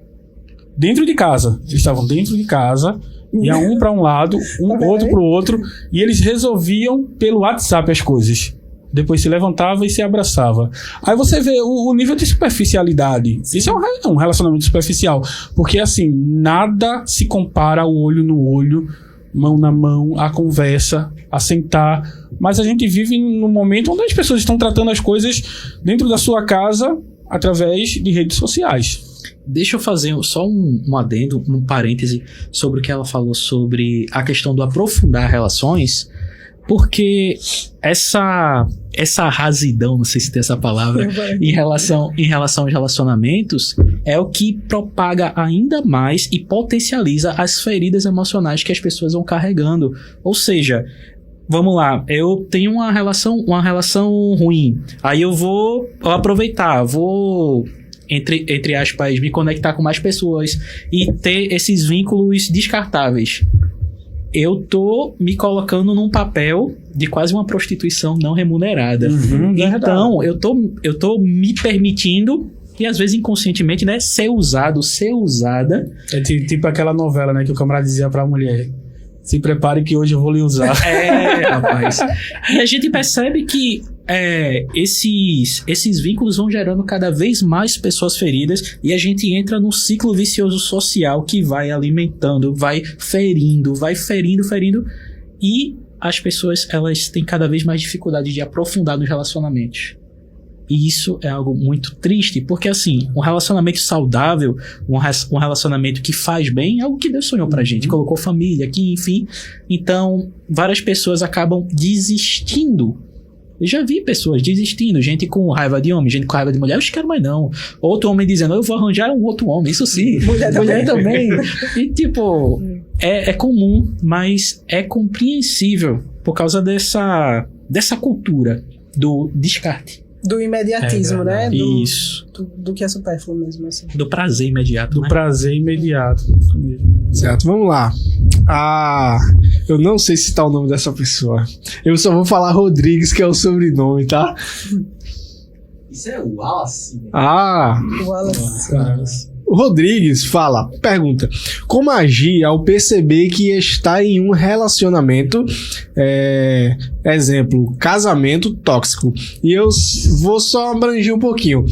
Dentro de casa. Eles estavam dentro de casa, ia um para um lado, outro para o outro, e eles resolviam pelo WhatsApp as coisas. Depois se levantava e se abraçava. Aí você vê o nível de superficialidade. Isso é um relacionamento superficial. Porque, assim, nada se compara ao olho no olho, mão na mão, a conversa, a sentar. Mas a gente vive num momento onde as pessoas estão tratando as coisas dentro da sua casa através de redes sociais. Deixa eu fazer só um adendo, um parêntese sobre o que ela falou sobre a questão do aprofundar relações, porque essa rasidão, não sei se tem essa palavra, em relação aos relacionamentos, é o que propaga ainda mais e potencializa as feridas emocionais que as pessoas vão carregando. Ou seja, vamos lá, eu tenho uma relação ruim, aí eu vou aproveitar, vou... Entre aspas, me conectar com mais pessoas e ter esses vínculos descartáveis. Eu tô me colocando num papel de quase uma prostituição não remunerada. Então, eu tô me permitindo, e às vezes inconscientemente, né, ser usada. É tipo aquela novela, né, que o camarada dizia pra mulher: Se prepare que hoje eu vou lhe usar. Rapaz. E a gente percebe que esses vínculos vão gerando cada vez mais pessoas feridas e a gente entra num ciclo vicioso social que vai alimentando, vai ferindo e as pessoas, elas têm cada vez mais dificuldade de aprofundar nos relacionamentos. E isso é algo muito triste, porque assim, um relacionamento saudável, um relacionamento que faz bem, é algo que Deus sonhou pra gente, colocou família aqui, enfim. Então, várias pessoas acabam desistindo. Eu já vi pessoas desistindo, gente com raiva de homem, gente com raiva de mulher, eu não quero mais não. Outro homem dizendo, eu vou arranjar um outro homem, isso sim. Mulher também. E tipo, é comum, mas é compreensível por causa dessa cultura do descarte. Do imediatismo, né? Isso. Do que é supérfluo mesmo, assim. Do prazer imediato, Do né? prazer imediato. Certo, vamos lá. Eu não sei citar o nome dessa pessoa. Eu só vou falar Rodrigues, que é o sobrenome, tá? Isso é o Wallace. Wallace. O Rodrigues pergunta: como agir ao perceber que está em um relacionamento, exemplo, casamento tóxico? E eu vou só abranger um pouquinho.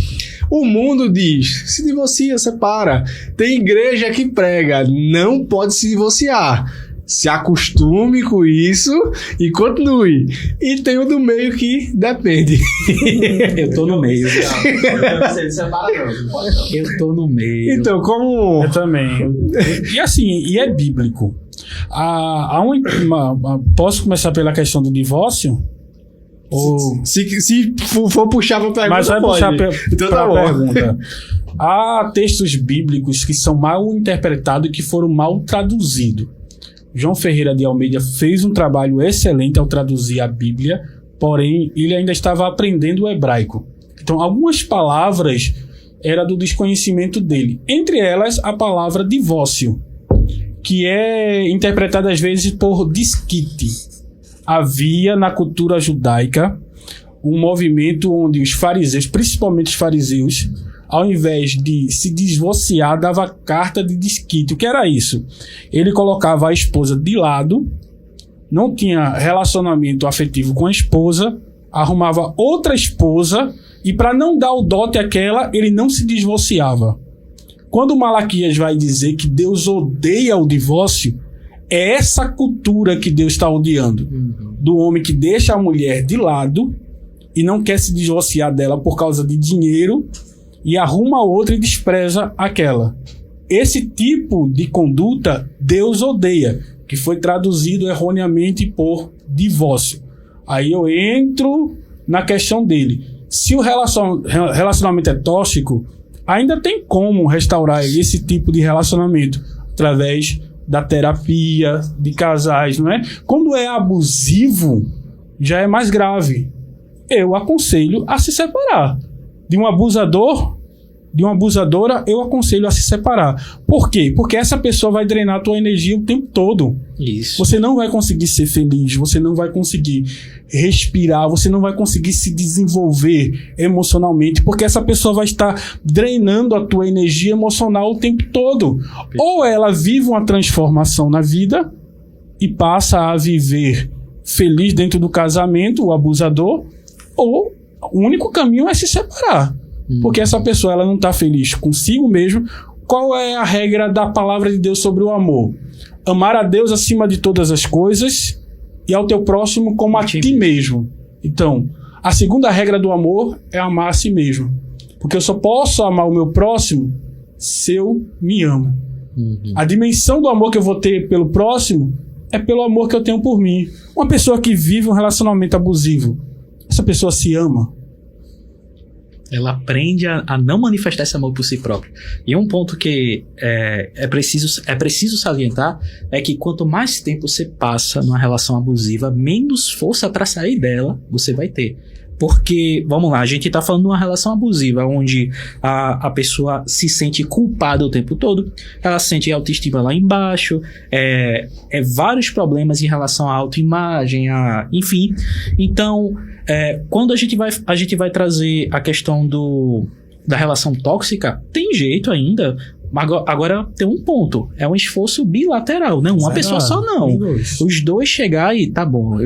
O mundo diz, se divorcia, separa. Tem igreja que prega, não pode se divorciar. Se acostume com isso e continue. E tem o do meio que depende. Eu tô no meio. Você separa não pode não. Eu tô no meio. Então, como... Eu também. E assim, e é bíblico. Posso começar pela questão do divórcio? Ou... Se for puxar pra pergunta, Mas vai pode. puxar Então pra tá bom. pergunta. Há textos bíblicos que são mal interpretados e que foram mal traduzidos. João Ferreira de Almeida fez um trabalho excelente ao traduzir a Bíblia, porém ele ainda estava aprendendo o hebraico. Então algumas palavras eram do desconhecimento dele. Entre elas a palavra divórcio, que é interpretada às vezes por desquite. Havia na cultura judaica um movimento onde os fariseus, principalmente os fariseus, ao invés de se divorciar, dava carta de desquite. O que era isso? Ele colocava a esposa de lado, não tinha relacionamento afetivo com a esposa, arrumava outra esposa e para não dar o dote àquela, ele não se divorciava. Quando Malaquias vai dizer que Deus odeia o divórcio, é essa cultura que Deus está odiando. Do homem que deixa a mulher de lado e não quer se divorciar dela por causa de dinheiro e arruma outra e despreza aquela. Esse tipo de conduta Deus odeia, que foi traduzido erroneamente por divórcio. Aí eu entro na questão dele. Se o relacionamento é tóxico, ainda tem como restaurar esse tipo de relacionamento através da terapia de casais, não é? Quando é abusivo, já é mais grave. Eu aconselho a se separar. De um abusador, de uma abusadora, eu aconselho a se separar. Por quê? Porque essa pessoa vai drenar a tua energia o tempo todo. Isso. Você não vai conseguir ser feliz, você não vai conseguir respirar, você não vai conseguir se desenvolver emocionalmente, porque essa pessoa vai estar drenando a tua energia emocional o tempo todo. Ou ela vive uma transformação na vida e passa a viver feliz dentro do casamento, o abusador, ou o único caminho é se separar. Porque essa pessoa ela não está feliz consigo mesmo. Qual é a regra da palavra de Deus sobre o amor? Amar a Deus acima de todas as coisas e ao teu próximo como a ti mesmo. Então, a segunda regra do amor é amar a si mesmo. Porque eu só posso amar o meu próximo se eu me amo. A dimensão do amor que eu vou ter pelo próximo é pelo amor que eu tenho por mim. Uma pessoa que vive um relacionamento abusivo, essa pessoa se ama? Ela aprende a não manifestar esse amor por si própria. E um ponto que é preciso salientar é que quanto mais tempo você passa numa relação abusiva, menos força para sair dela você vai ter. Porque, vamos lá, a gente tá falando de uma relação abusiva, onde a pessoa se sente culpada o tempo todo, ela sente a autoestima lá embaixo, vários problemas em relação à autoimagem, enfim. Então, quando a gente vai trazer a questão da relação tóxica, tem jeito ainda. Agora tem um ponto. É um esforço bilateral, né? Uma pessoa só não. Os dois chegar e, tá bom,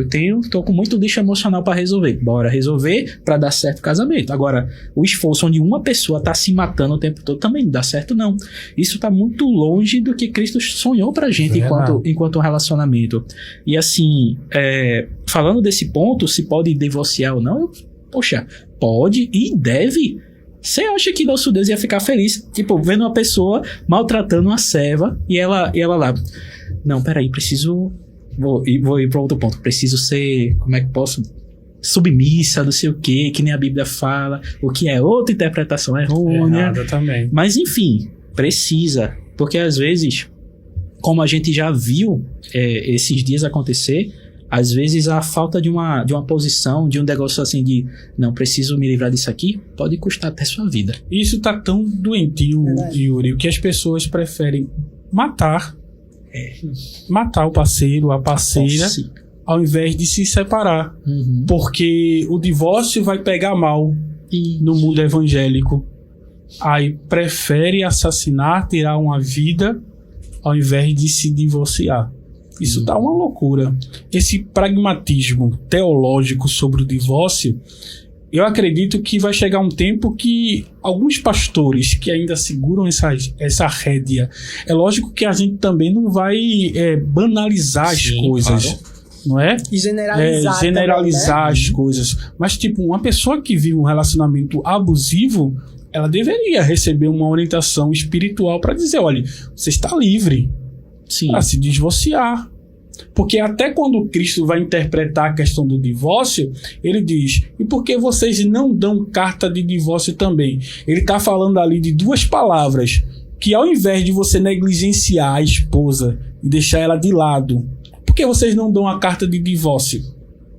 tô com muito lixo emocional pra resolver. Bora resolver pra dar certo o casamento. Agora, o esforço onde uma pessoa tá se matando o tempo todo também não dá certo, não. Isso tá muito longe do que Cristo sonhou pra gente enquanto um relacionamento. E assim, falando desse ponto, se pode divorciar ou não, poxa, pode e deve. Você acha que nosso Deus ia ficar feliz, tipo, vendo uma pessoa maltratando uma serva e ela lá, não, peraí, vou ir para outro ponto, preciso ser, como é que posso, submissa, não sei o que nem a Bíblia fala, o que é outra interpretação errônea. Errada também. Mas enfim, precisa, porque às vezes, como a gente já viu esses dias acontecer, às vezes a falta de uma posição, de um negócio assim de não, preciso me livrar disso aqui, pode custar até sua vida. Isso tá tão doentio, Yuri, que as pessoas preferem matar o parceiro, a parceira, ao invés de se separar. Uhum. Porque o divórcio vai pegar mal no mundo evangélico. Aí prefere assassinar, tirar uma vida, ao invés de se divorciar. Isso tá uma loucura. Esse pragmatismo teológico sobre o divórcio, eu acredito que vai chegar um tempo que alguns pastores que ainda seguram essa rédea, é lógico que a gente também não vai banalizar as coisas, claro. Não é? E generalizar também, né? As coisas. Mas, tipo, uma pessoa que vive um relacionamento abusivo, ela deveria receber uma orientação espiritual para dizer, olha, você está livre para se divorciar. Porque até quando Cristo vai interpretar a questão do divórcio, ele diz, e por que vocês não dão carta de divórcio também? Ele está falando ali de duas palavras, que ao invés de você negligenciar a esposa e deixar ela de lado, por que vocês não dão a carta de divórcio?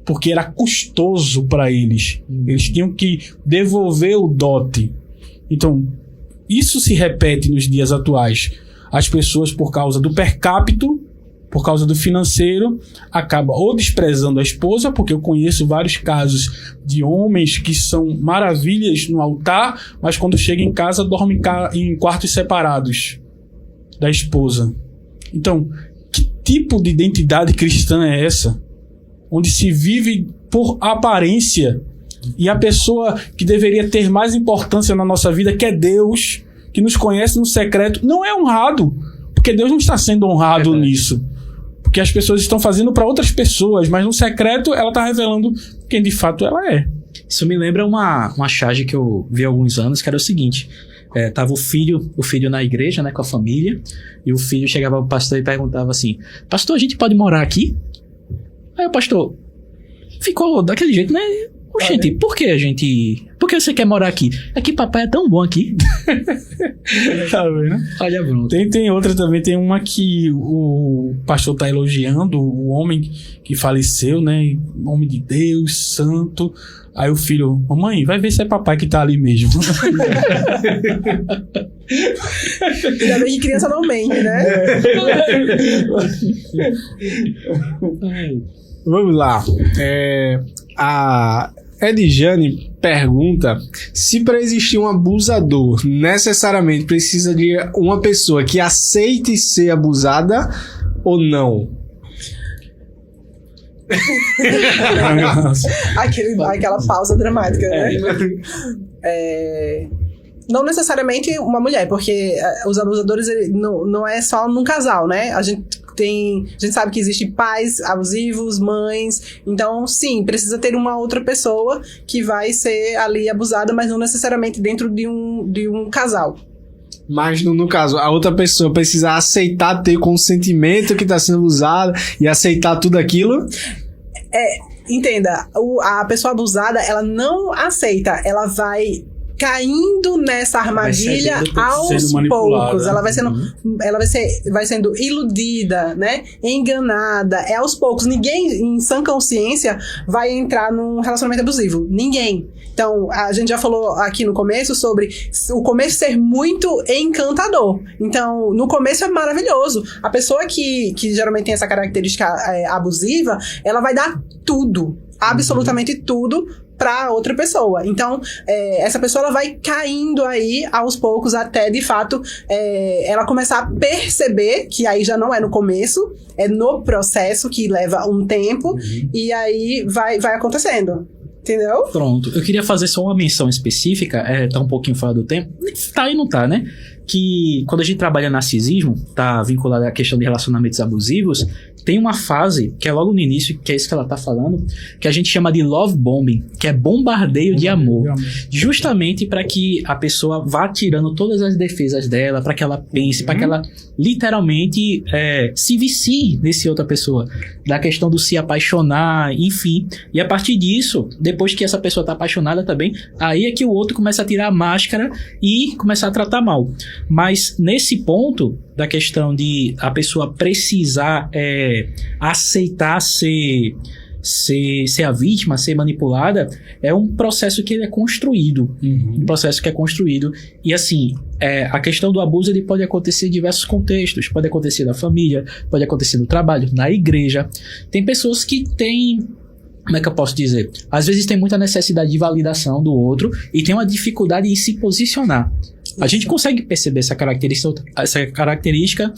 Porque era custoso para eles. Eles tinham que devolver o dote. Então, isso se repete nos dias atuais. As pessoas, por causa do per capita, por causa do financeiro, acabam ou desprezando a esposa, porque eu conheço vários casos de homens que são maravilhas no altar, mas quando chegam em casa dormem em quartos separados da esposa. Então, que tipo de identidade cristã é essa? Onde se vive por aparência e a pessoa que deveria ter mais importância na nossa vida, que é Deus, que nos conhece no secreto, não é honrado, porque Deus não está sendo honrado nisso. Porque as pessoas estão fazendo para outras pessoas, mas no secreto ela está revelando quem de fato ela é. Isso me lembra uma charge que eu vi há alguns anos, que era o seguinte: tava o filho na igreja, né, com a família, e o filho chegava pro pastor e perguntava assim: pastor, a gente pode morar aqui? Aí o pastor ficou daquele jeito, né? Oxente, por que você quer morar aqui? É que papai é tão bom aqui. Tá vendo? Olha, Bruno. Tem outra também, tem uma que o pastor tá elogiando o homem que faleceu, né? Homem de Deus, santo. Aí o filho, mamãe, vai ver se é papai que tá ali mesmo. Ainda bem que criança não mente, né? Vamos lá. A Edjane pergunta se para existir um abusador necessariamente precisa de uma pessoa que aceite ser abusada ou não. Aquela pausa dramática, né? Não necessariamente uma mulher, porque os abusadores não é só num casal, né? A gente sabe que existem pais abusivos, mães, então sim, precisa ter uma outra pessoa que vai ser ali abusada, mas não necessariamente dentro de um casal. Mas no caso, a outra pessoa precisa aceitar ter consentimento que está sendo abusada e aceitar tudo aquilo? Entenda, a pessoa abusada, ela não aceita, ela vai caindo nessa armadilha aos poucos. Ela vai sendo iludida, né? Enganada. É aos poucos. Ninguém, em sã consciência, vai entrar num relacionamento abusivo. Ninguém. Então, a gente já falou aqui no começo sobre o começo ser muito encantador. Então, no começo é maravilhoso. A pessoa que geralmente tem essa característica abusiva, ela vai dar tudo. Absolutamente tudo pra outra pessoa. Então, essa pessoa ela vai caindo aí aos poucos até, de fato, ela começar a perceber que aí já não é no começo, é no processo que leva um tempo, e aí vai acontecendo. Entendeu? Pronto. Eu queria fazer só uma menção específica, tá um pouquinho fora do tempo. Tá e não tá, né? Que quando a gente trabalha narcisismo, tá vinculado à questão de relacionamentos abusivos, tem uma fase, que é logo no início, que é isso que ela tá falando, que a gente chama de love bombing, que é bombardeio de amor. Justamente para que a pessoa vá tirando todas as defesas dela, para que ela pense, para que ela literalmente se vicie nesse outra pessoa. Da questão do se apaixonar, enfim. E a partir disso, depois que essa pessoa tá apaixonada também, aí é que o outro começa a tirar a máscara e começar a tratar mal. Mas nesse ponto da questão de a pessoa precisar aceitar ser a vítima, ser manipulada, é um processo que ele é construído. Um processo que é construído. E assim, a questão do abuso ele pode acontecer em diversos contextos. Pode acontecer na família, pode acontecer no trabalho, na igreja. Tem pessoas que têm... Como é que eu posso dizer? Às vezes tem muita necessidade de validação do outro e tem uma dificuldade em se posicionar. A gente consegue perceber essa característica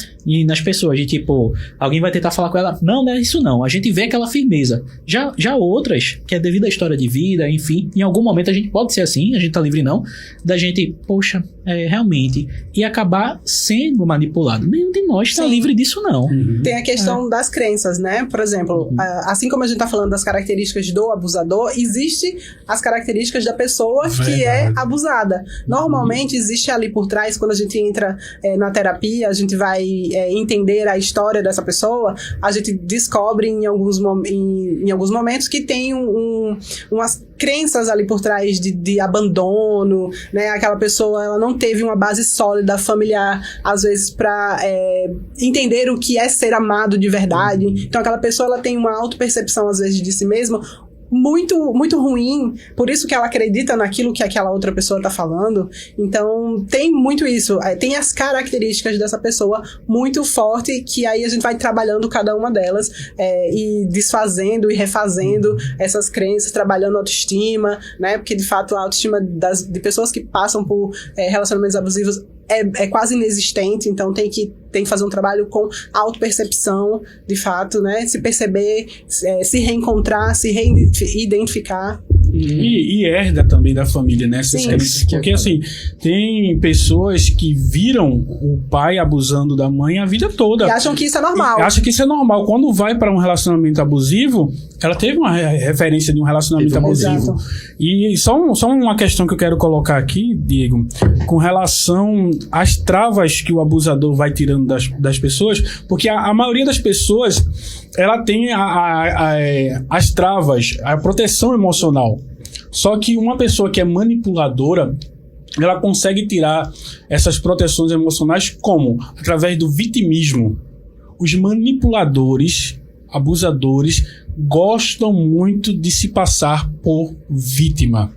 nas pessoas. De tipo, alguém vai tentar falar com ela, não é isso não. A gente vê aquela firmeza. Já outras, que é devido à história de vida, enfim, em algum momento a gente pode ser assim, a gente tá livre não, da gente, poxa, realmente, e acabar sendo manipulado. Nenhum de nós tá livre disso não. Tem a questão das crenças, né? Por exemplo, assim como a gente tá falando das características do abusador, existe as características da pessoa que é abusada. Normalmente existe ali por trás, quando a gente entra na terapia, a gente vai entender a história dessa pessoa, a gente descobre em alguns momentos que tem umas crenças ali por trás de abandono, né? Aquela pessoa, ela não teve uma base sólida familiar, às vezes, para entender o que é ser amado de verdade. Então, aquela pessoa, ela tem uma autopercepção, às vezes, de si mesma muito, muito ruim, por isso que ela acredita naquilo que aquela outra pessoa tá falando. Então, tem muito isso. Tem as características dessa pessoa muito forte, que aí a gente vai trabalhando cada uma delas e desfazendo e refazendo essas crenças, trabalhando a autoestima, né? Porque, de fato, a autoestima de pessoas que passam por relacionamentos abusivos é quase inexistente, então tem que fazer um trabalho com autopercepção, de fato, né? Se perceber, se reencontrar, se reidentificar. E herda também da família, né? Essas crenças. Porque, assim, tem pessoas que viram o pai abusando da mãe a vida toda. E acham que isso é normal. Acham que isso é normal. Quando vai para um relacionamento abusivo, ela teve uma referência de um relacionamento abusivo. Exato. E só uma questão que eu quero colocar aqui, Diego, com relação às travas que o abusador vai tirando das pessoas, porque a maioria das pessoas, ela tem as travas, a proteção emocional. Só que uma pessoa que é manipuladora, ela consegue tirar essas proteções emocionais como? Através do vitimismo. Os manipuladores, abusadores, gostam muito de se passar por vítima.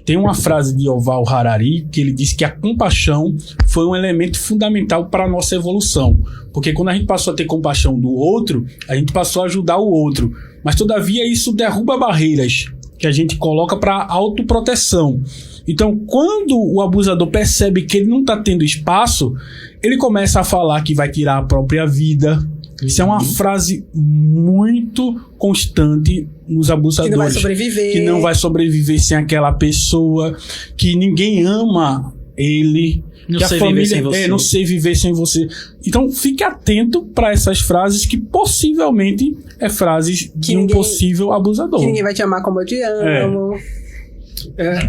Tem uma frase de Yuval Harari que ele diz que a compaixão foi um elemento fundamental para a nossa evolução. Porque quando a gente passou a ter compaixão do outro, a gente passou a ajudar o outro. Mas, todavia, isso derruba barreiras que a gente coloca para autoproteção. Então, quando o abusador percebe que ele não está tendo espaço, ele começa a falar que vai tirar a própria vida. Isso é uma frase muito constante nos abusadores. Que não vai sobreviver. Que não vai sobreviver sem aquela pessoa, que ninguém ama ele. Não que a sei família viver sem você. Não sei viver sem você. Então, fique atento para essas frases que possivelmente é frases de um possível abusador. Que ninguém vai te amar como eu te amo.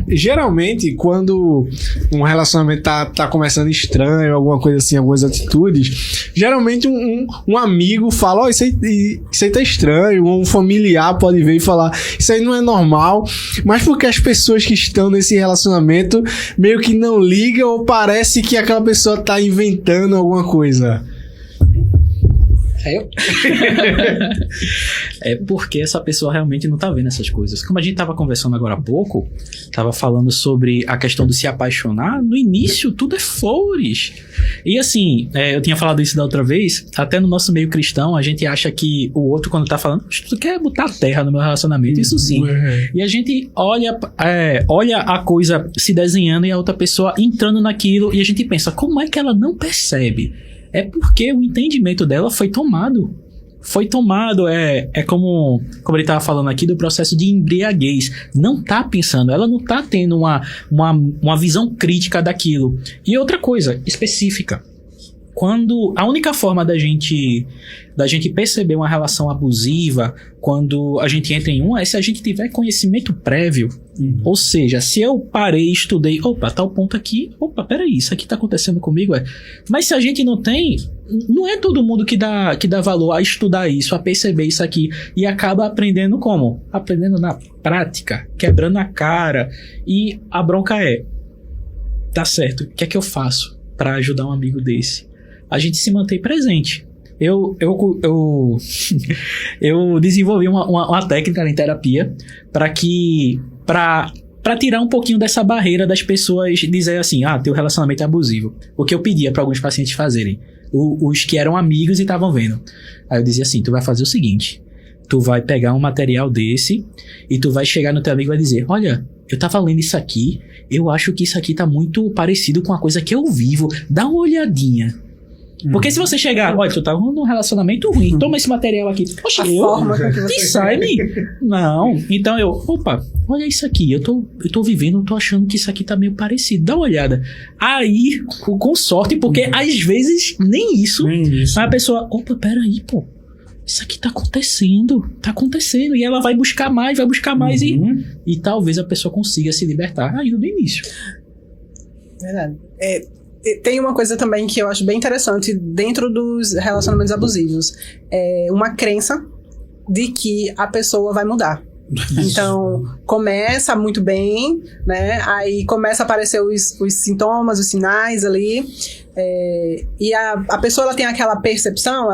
Geralmente, quando um relacionamento tá começando estranho, alguma coisa assim, algumas atitudes, geralmente um amigo fala, ó, isso aí tá estranho, um familiar pode ver e falar, isso aí não é normal, mas porque as pessoas que estão nesse relacionamento meio que não ligam ou parece que aquela pessoa tá inventando alguma coisa. É porque essa pessoa realmente não tá vendo essas coisas. Como a gente tava conversando agora há pouco, tava falando sobre a questão de se apaixonar, no início tudo é flores. E assim, eu tinha falado isso da outra vez, até no nosso meio cristão, a gente acha que o outro quando tá falando, tu quer botar terra no meu relacionamento, isso sim. E a gente olha a coisa se desenhando e a outra pessoa entrando naquilo e a gente pensa, como é que ela não percebe? É porque o entendimento dela foi tomado. É como ele estava falando aqui do processo de embriaguez. Não tá pensando, ela não tá tendo uma visão crítica daquilo. E outra coisa específica. Quando a única forma da gente perceber uma relação abusiva quando a gente entra em uma é se a gente tiver conhecimento prévio. Ou seja, se eu parei, estudei, opa, tal ponto aqui, opa, peraí, isso aqui tá acontecendo comigo, Mas se a gente não tem, não é todo mundo que dá valor a estudar isso, a perceber isso aqui e acaba aprendendo como? Aprendendo na prática, quebrando a cara. E a bronca tá certo, o que é que eu faço para ajudar um amigo desse? A gente se mantém presente. Eu desenvolvi uma técnica em terapia para tirar um pouquinho dessa barreira das pessoas dizer assim, teu relacionamento é abusivo. O que eu pedia para alguns pacientes fazerem, os que eram amigos e estavam vendo. Aí eu dizia assim, tu vai fazer o seguinte, tu vai pegar um material desse e tu vai chegar no teu amigo e vai dizer, olha, eu tava lendo isso aqui, eu acho que isso aqui tá muito parecido com a coisa que eu vivo, dá uma olhadinha. Porque se você chegar, olha, tu tá num relacionamento ruim, toma esse material aqui. Poxa, Não. Então opa, olha isso aqui, eu tô vivendo, eu tô achando que isso aqui tá meio parecido, dá uma olhada. Aí, com sorte, porque às vezes nem isso. Aí a pessoa, opa, peraí, pô, isso aqui tá acontecendo. E ela vai buscar mais e talvez a pessoa consiga se libertar ainda do início. Verdade. Tem uma coisa também que eu acho bem interessante dentro dos relacionamentos abusivos. É uma crença de que a pessoa vai mudar. Então, começa muito bem, né? Aí começa a aparecer os sintomas, os sinais ali. E a pessoa ela tem aquela percepção,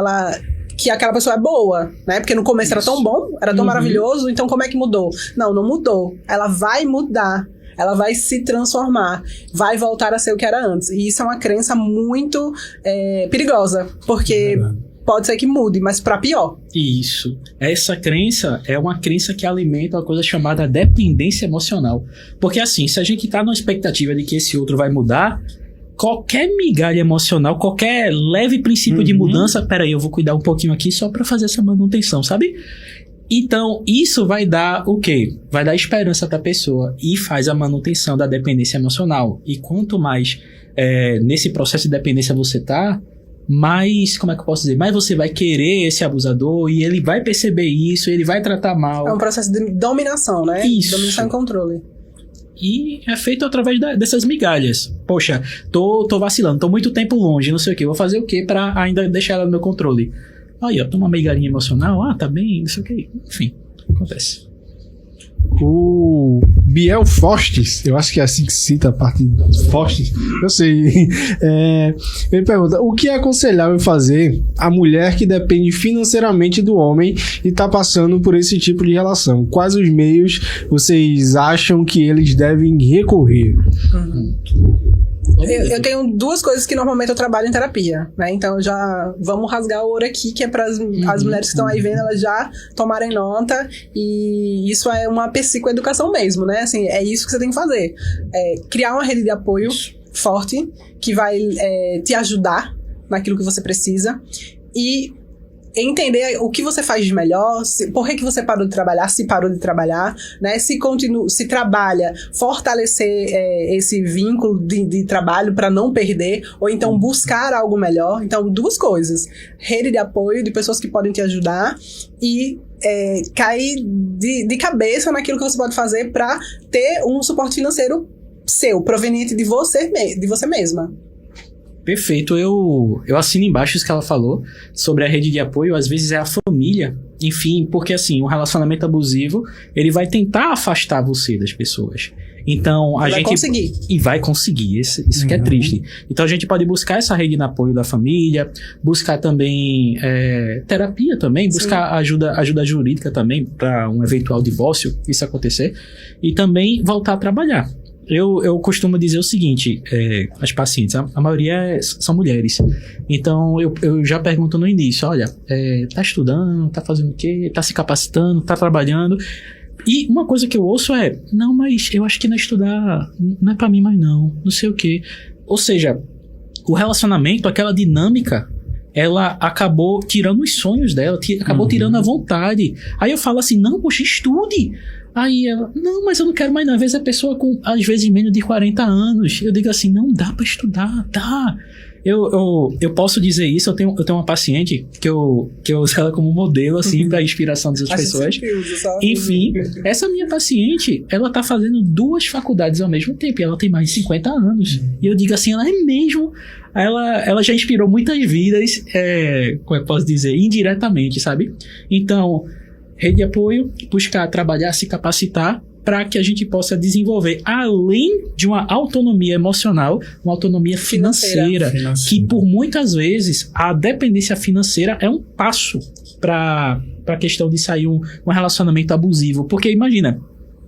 que aquela pessoa é boa, né? Porque no começo era tão bom, era tão maravilhoso, então como é que mudou? Não mudou. Ela vai mudar. Ela vai se transformar, vai voltar a ser o que era antes. E isso é uma crença muito perigosa, porque pode ser que mude, mas pra pior. Isso. Essa crença é uma crença que alimenta uma coisa chamada dependência emocional. Porque assim, se a gente tá numa expectativa de que esse outro vai mudar, qualquer migalha emocional, qualquer leve princípio de mudança, peraí, eu vou cuidar um pouquinho aqui só pra fazer essa manutenção, sabe? Então, isso vai dar o quê? Vai dar esperança pra pessoa e faz a manutenção da dependência emocional. E quanto mais nesse processo de dependência você tá, mais, como é que eu posso dizer? Mais você vai querer esse abusador e ele vai perceber isso, ele vai tratar mal. É um processo de dominação, né? Isso. Dominação e controle. E é feito através dessas migalhas. Poxa, tô vacilando, tô muito tempo longe, não sei o que. Vou fazer o que pra ainda deixar ela no meu controle? Aí, ó, toma uma migalhinha emocional, tá bem, não sei o que. Enfim, acontece. O Biel Fostes, eu acho que é assim que se cita a parte Fostes, eu sei. Ele pergunta: o que é aconselhável fazer a mulher que depende financeiramente do homem e tá passando por esse tipo de relação? Quais os meios vocês acham que eles devem recorrer? Eu tenho duas coisas que normalmente eu trabalho em terapia, né? Então já vamos rasgar o ouro aqui, que é para as mulheres que estão aí vendo, elas já tomarem nota. E isso é uma psicoeducação mesmo, né? Assim, é isso que você tem que fazer. Criar uma rede de apoio forte, que vai te ajudar naquilo que você precisa. E entender o que você faz de melhor, por que você parou de trabalhar, se parou de trabalhar, né? Se trabalha, fortalecer esse vínculo de trabalho para não perder, ou então buscar algo melhor. Então, duas coisas: rede de apoio de pessoas que podem te ajudar e cair de cabeça naquilo que você pode fazer para ter um suporte financeiro seu, proveniente de você mesma. Perfeito, eu assino embaixo isso que ela falou sobre a rede de apoio. Às vezes é a família, enfim, porque assim, um relacionamento abusivo, ele vai tentar afastar você das pessoas. Então, a Vai gente... conseguir. E vai conseguir, isso que é triste. Então, a gente pode buscar essa rede de apoio da família, buscar também terapia também, buscar ajuda jurídica também para um eventual divórcio, isso acontecer, e também voltar a trabalhar. Eu costumo dizer o seguinte, as pacientes, a maioria são mulheres, então eu já pergunto no início, olha, tá estudando, tá fazendo o quê, tá se capacitando, tá trabalhando, e uma coisa que eu ouço é, não, mas eu acho que não estudar não é pra mim mais não sei o quê, ou seja, o relacionamento, aquela dinâmica, ela acabou tirando os sonhos dela, acabou tirando a vontade, aí eu falo assim, não, poxa, estude. Aí ela, não, mas eu não quero mais não. Às vezes a pessoa com, às vezes, menos de 40 anos. Eu digo assim, não dá pra estudar, dá. Eu posso dizer isso, eu tenho uma paciente que eu uso ela como modelo, assim, pra inspiração das outras pessoas. Enfim, essa minha paciente, ela tá fazendo 2 faculdades ao mesmo tempo, e ela tem mais de 50 anos. E eu digo assim, ela é mesmo... Ela já inspirou muitas vidas, como eu posso dizer, indiretamente, sabe? Então... Rede de apoio, buscar trabalhar, se capacitar para que a gente possa desenvolver, além de uma autonomia emocional, uma autonomia financeira. Que por muitas vezes a dependência financeira é um passo para a questão de sair um relacionamento abusivo. Porque imagina,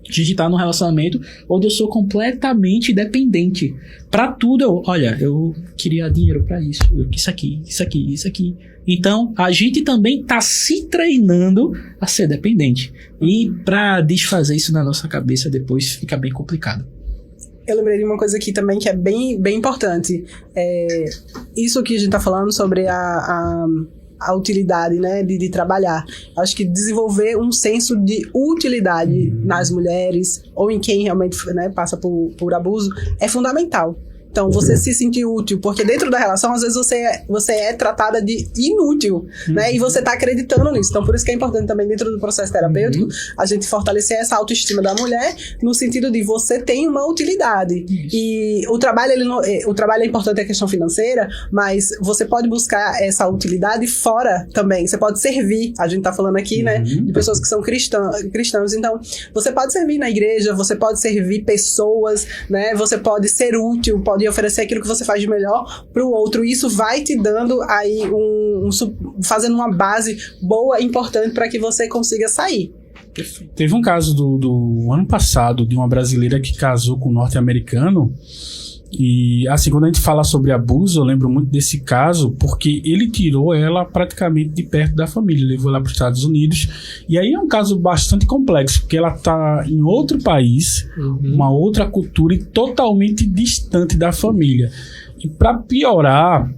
a gente tá num relacionamento onde eu sou completamente dependente. Pra tudo, eu queria dinheiro pra isso, isso aqui. Então, a gente também tá se treinando a ser dependente. E pra desfazer isso na nossa cabeça depois fica bem complicado. Eu lembrei de uma coisa aqui também que é bem, bem importante. Isso que a gente tá falando sobre a utilidade, né, de trabalhar. Acho que desenvolver um senso de utilidade nas mulheres ou em quem realmente, né, passa por abuso é fundamental. Então, você se sentir útil, porque dentro da relação, às vezes você é tratada de inútil, né? E você tá acreditando nisso. Então, por isso que é importante também, dentro do processo terapêutico, a gente fortalecer essa autoestima da mulher, no sentido de você tem uma utilidade. E o trabalho, o trabalho é importante, a questão financeira, mas você pode buscar essa utilidade fora também. Você pode servir. A gente tá falando aqui, né, de pessoas que são cristãos. Então, você pode servir na igreja, você pode servir pessoas, né? Você pode ser útil, pode oferecer aquilo que você faz de melhor pro outro. Isso vai te dando aí fazendo uma base boa, importante para que você consiga sair. Teve um caso do ano passado de uma brasileira que casou com um norte-americano. E assim, quando a gente fala sobre abuso, eu lembro muito desse caso, porque ele tirou ela praticamente de perto da família, levou ela para os Estados Unidos. E aí é um caso bastante complexo, porque ela está em outro país, uma outra cultura e totalmente distante da família. E para piorar,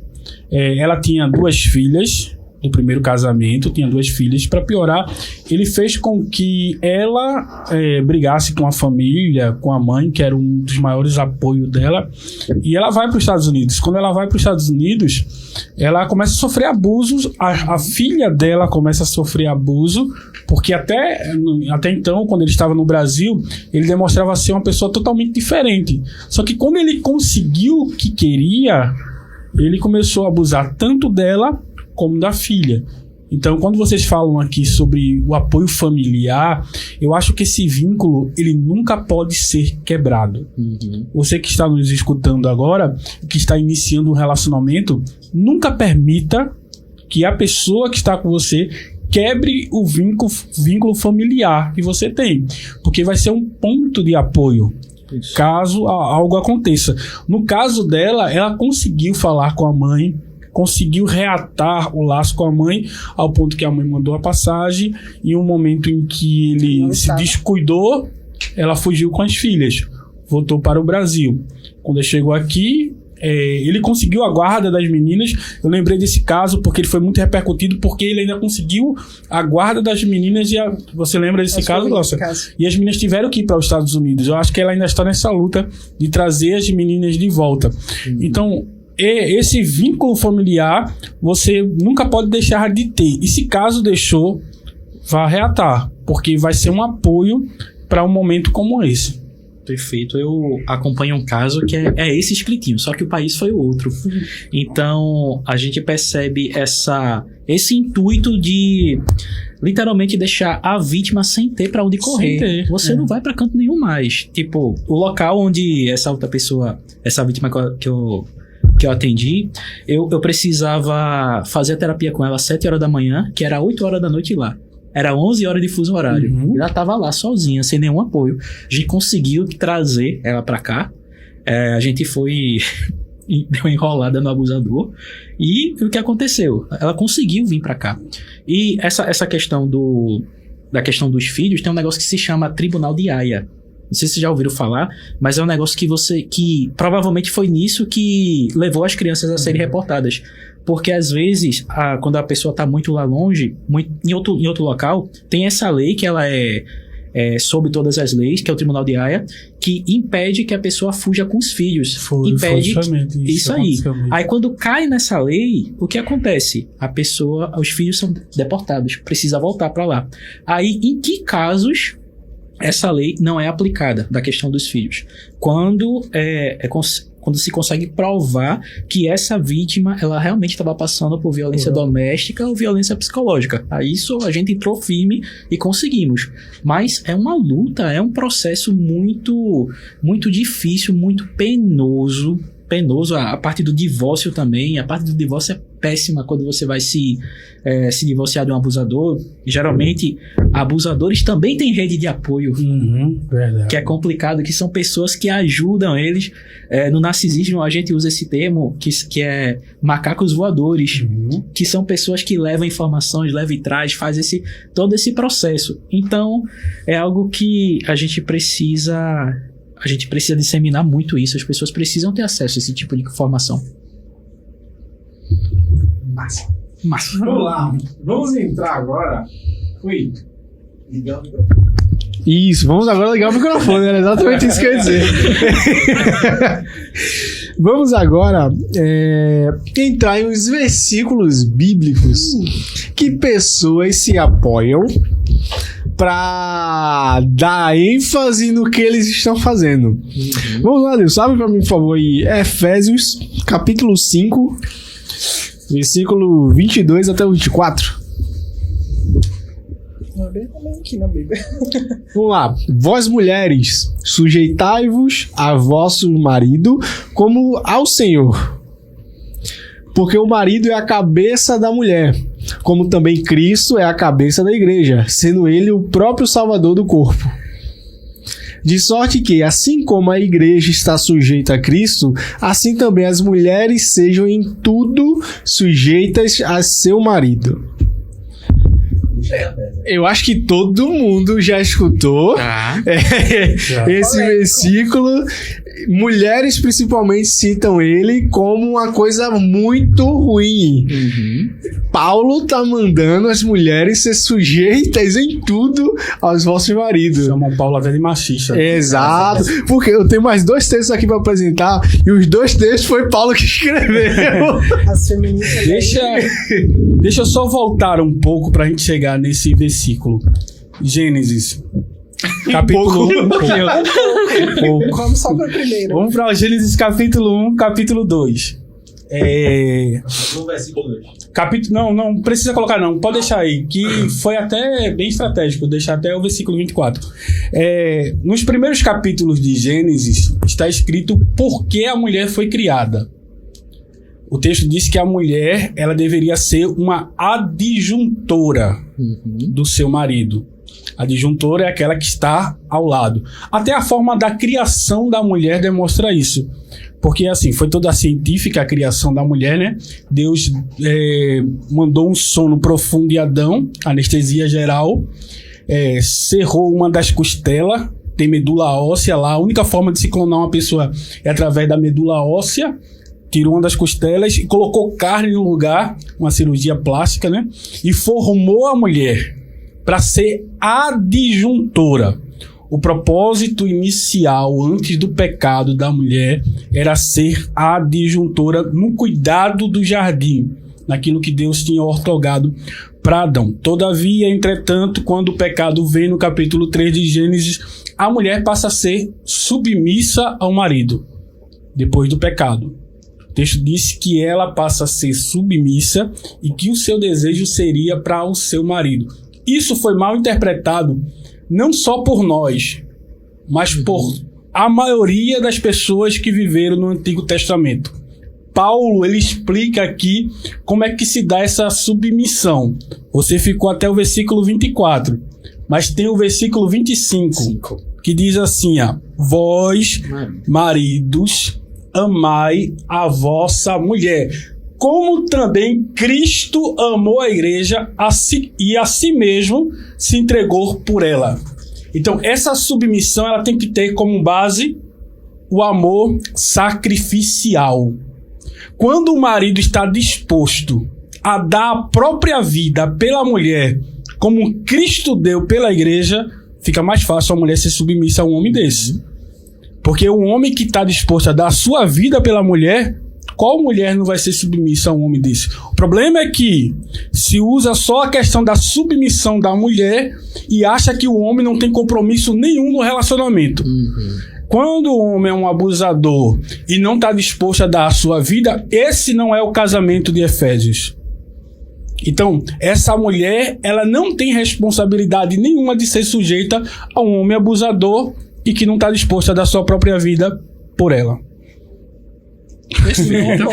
ela tinha 2 filhas do primeiro casamento, tinha 2 filhas. Para piorar, ele fez com que ela brigasse com a família, com a mãe, que era um dos maiores apoios dela, e ela vai para os Estados Unidos. Quando ela vai para os Estados Unidos, ela começa a sofrer abusos, a filha dela começa a sofrer abuso, porque até então, quando ele estava no Brasil, ele demonstrava ser uma pessoa totalmente diferente. Só que quando ele conseguiu o que queria, ele começou a abusar tanto dela como da filha. Então, quando vocês falam aqui sobre o apoio familiar, eu acho que esse vínculo, ele nunca pode ser quebrado. Você que está nos escutando agora, que está iniciando um relacionamento, nunca permita que a pessoa que está com você quebre o vínculo familiar que você tem, porque vai ser um ponto de apoio caso algo aconteça. No caso dela, ela conseguiu falar com a mãe, conseguiu reatar o laço com a mãe, ao ponto que a mãe mandou a passagem, e um momento em que ele se descuidou, ela fugiu com as filhas, voltou para o Brasil. Quando ele chegou aqui, ele conseguiu a guarda das meninas. Eu lembrei desse caso porque ele foi muito repercutido, porque ele ainda conseguiu a guarda das meninas. Você lembra desse caso, Glaucia? E as meninas tiveram que ir para os Estados Unidos. Eu acho que ela ainda está nessa luta de trazer as meninas de volta. Então, esse vínculo familiar você nunca pode deixar de ter. E se caso deixou, vá reatar, porque vai ser um apoio para um momento como esse. Perfeito. Eu acompanho um caso que é esse escritinho, só que o país foi o outro. Então, a gente percebe esse intuito de literalmente deixar a vítima sem ter pra onde correr. Você não vai pra canto nenhum mais. Tipo, o local onde essa outra pessoa, essa vítima que eu atendi, eu precisava fazer a terapia com ela às 7 horas da manhã, que era 8 horas da noite lá. Era 11 horas de fuso horário. E ela tava lá sozinha, sem nenhum apoio. A gente conseguiu trazer ela pra cá. A gente foi... deu uma enrolada no abusador. E o que aconteceu? Ela conseguiu vir pra cá. E essa questão da questão dos filhos, tem um negócio que se chama Tribunal de Haia. Não sei se vocês já ouviram falar, mas é um negócio que provavelmente foi nisso que levou as crianças a serem reportadas. Porque às vezes, quando a pessoa está muito lá longe, em outro local, tem essa lei que ela é sob todas as leis, que é o Tribunal de Haia, que impede que a pessoa fuja com os filhos. Impede isso aí. Aí quando cai nessa lei, o que acontece? Os filhos são deportados, precisa voltar para lá. Aí, em que casos essa lei não é aplicada da questão dos filhos? Quando se consegue provar que essa vítima ela realmente estava passando por violência doméstica ou violência psicológica. Aí isso a gente entrou firme e conseguimos. Mas é uma luta, é um processo muito, muito difícil, muito penoso. A parte do divórcio também. A parte do divórcio é péssima quando você vai se divorciar de um abusador. Geralmente, abusadores também têm rede de apoio. Verdade. Que é complicado, que são pessoas que ajudam eles. No narcisismo, a gente usa esse termo, que é macacos voadores. Que são pessoas que levam informações, levam e traz, faz todo esse processo. Então, é algo que a gente precisa disseminar muito isso. As pessoas precisam ter acesso a esse tipo de informação. Massa. Vamos lá. Vamos entrar agora. Oi. Ligar o microfone. Isso, vamos agora ligar o microfone. Era exatamente isso que eu ia dizer. Vamos agora entrar em uns versículos bíblicos que pessoas se apoiam para dar ênfase no que eles estão fazendo. Vamos lá, Deus, sabe para mim, por favor, aí, Efésios, capítulo 5, versículo 22 até o 24. Aqui na Bíblia. Vamos lá. Vós, mulheres, sujeitai-vos a vosso marido como ao Senhor. Porque o marido é a cabeça da mulher, como também Cristo é a cabeça da igreja, sendo ele o próprio Salvador do corpo. De sorte que, assim como a igreja está sujeita a Cristo, assim também as mulheres sejam em tudo sujeitas a seu marido. Eu acho que todo mundo já escutou esse versículo. Mulheres principalmente citam ele como uma coisa muito ruim. Paulo tá mandando as mulheres ser sujeitas em tudo aos vossos maridos. Chamam Paulo até de machista. Exato. Porque eu tenho mais 2 textos aqui pra apresentar e os 2 textos foi Paulo que escreveu. As feministas. Deixa eu só voltar um pouco pra gente chegar nesse versículo. Gênesis. Capítulo 1. Vamos só para o primeiro. Vamos para Gênesis capítulo 1, capítulo 2. No versículo 2. Não precisa colocar não, pode deixar aí, que foi até bem estratégico, deixar até o versículo 24. Nos primeiros capítulos de Gênesis está escrito por que a mulher foi criada. O texto diz que a mulher ela deveria ser uma adjuntora do seu marido. A adjuntora é aquela que está ao lado. Até a forma da criação da mulher demonstra isso. Porque, assim, foi toda científica a criação da mulher, né? Deus mandou um sono profundo em Adão, anestesia geral, cerrou uma das costelas, tem medula óssea lá. A única forma de se clonar uma pessoa é através da medula óssea. Tirou uma das costelas e colocou carne no lugar, uma cirurgia plástica, né? E formou a mulher para ser adjuntora. O propósito inicial, antes do pecado da mulher, era ser adjuntora no cuidado do jardim, naquilo que Deus tinha outorgado para Adão. Todavia, entretanto, quando o pecado vem no capítulo 3 de Gênesis, a mulher passa a ser submissa ao marido, depois do pecado. O texto diz que ela passa a ser submissa e que o seu desejo seria para o seu marido. Isso foi mal interpretado não só por nós, mas por a maioria das pessoas que viveram no Antigo Testamento. Paulo, ele explica aqui como é que se dá essa submissão. Você ficou até o versículo 24, mas tem o versículo 25, que diz assim, vós, maridos, amai a vossa mulher, como também Cristo amou a igreja e a si mesmo se entregou por ela. Então, essa submissão ela tem que ter como base o amor sacrificial. Quando o marido está disposto a dar a própria vida pela mulher, como Cristo deu pela igreja, fica mais fácil a mulher ser submissa a um homem desse. Porque o homem que está disposto a dar a sua vida pela mulher, qual mulher não vai ser submissa a um homem desse? O problema é que se usa só a questão da submissão da mulher e acha que o homem não tem compromisso nenhum no relacionamento. Quando o homem é um abusador e não está disposto a dar a sua vida, esse não é o casamento de Efésios. Então, essa mulher, ela não tem responsabilidade nenhuma de ser sujeita a um homem abusador e que não está disposto a dar sua própria vida por ela. Eu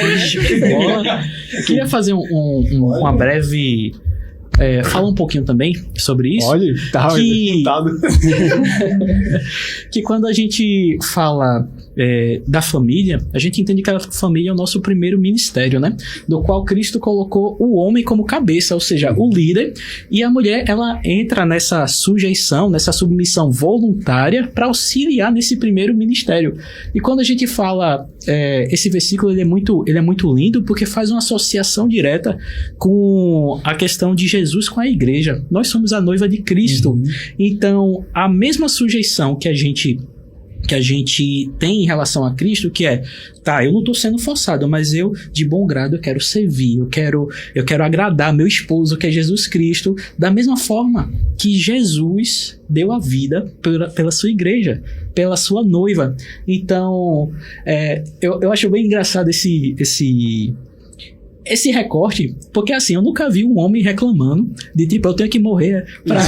queria fazer uma breve... falar um pouquinho também sobre isso. Olha, tava deputado. Que quando a gente fala da família, a gente entende que a família é o nosso primeiro ministério, né? Do qual Cristo colocou o homem como cabeça, ou seja, o líder, e a mulher, ela entra nessa sujeição, nessa submissão voluntária para auxiliar nesse primeiro ministério. E quando a gente fala, esse versículo ele é muito lindo porque faz uma associação direta com a questão de Jesus com a igreja. Nós somos a noiva de Cristo. Então, a mesma sujeição que a gente tem em relação a Cristo, que é, eu não estou sendo forçado, mas eu, de bom grado, eu quero servir, eu quero agradar meu esposo, que é Jesus Cristo, da mesma forma que Jesus deu a vida pela sua igreja, pela sua noiva. Então, eu acho bem engraçado esse recorte, porque assim, eu nunca vi um homem reclamando de tipo, eu tenho que morrer pra...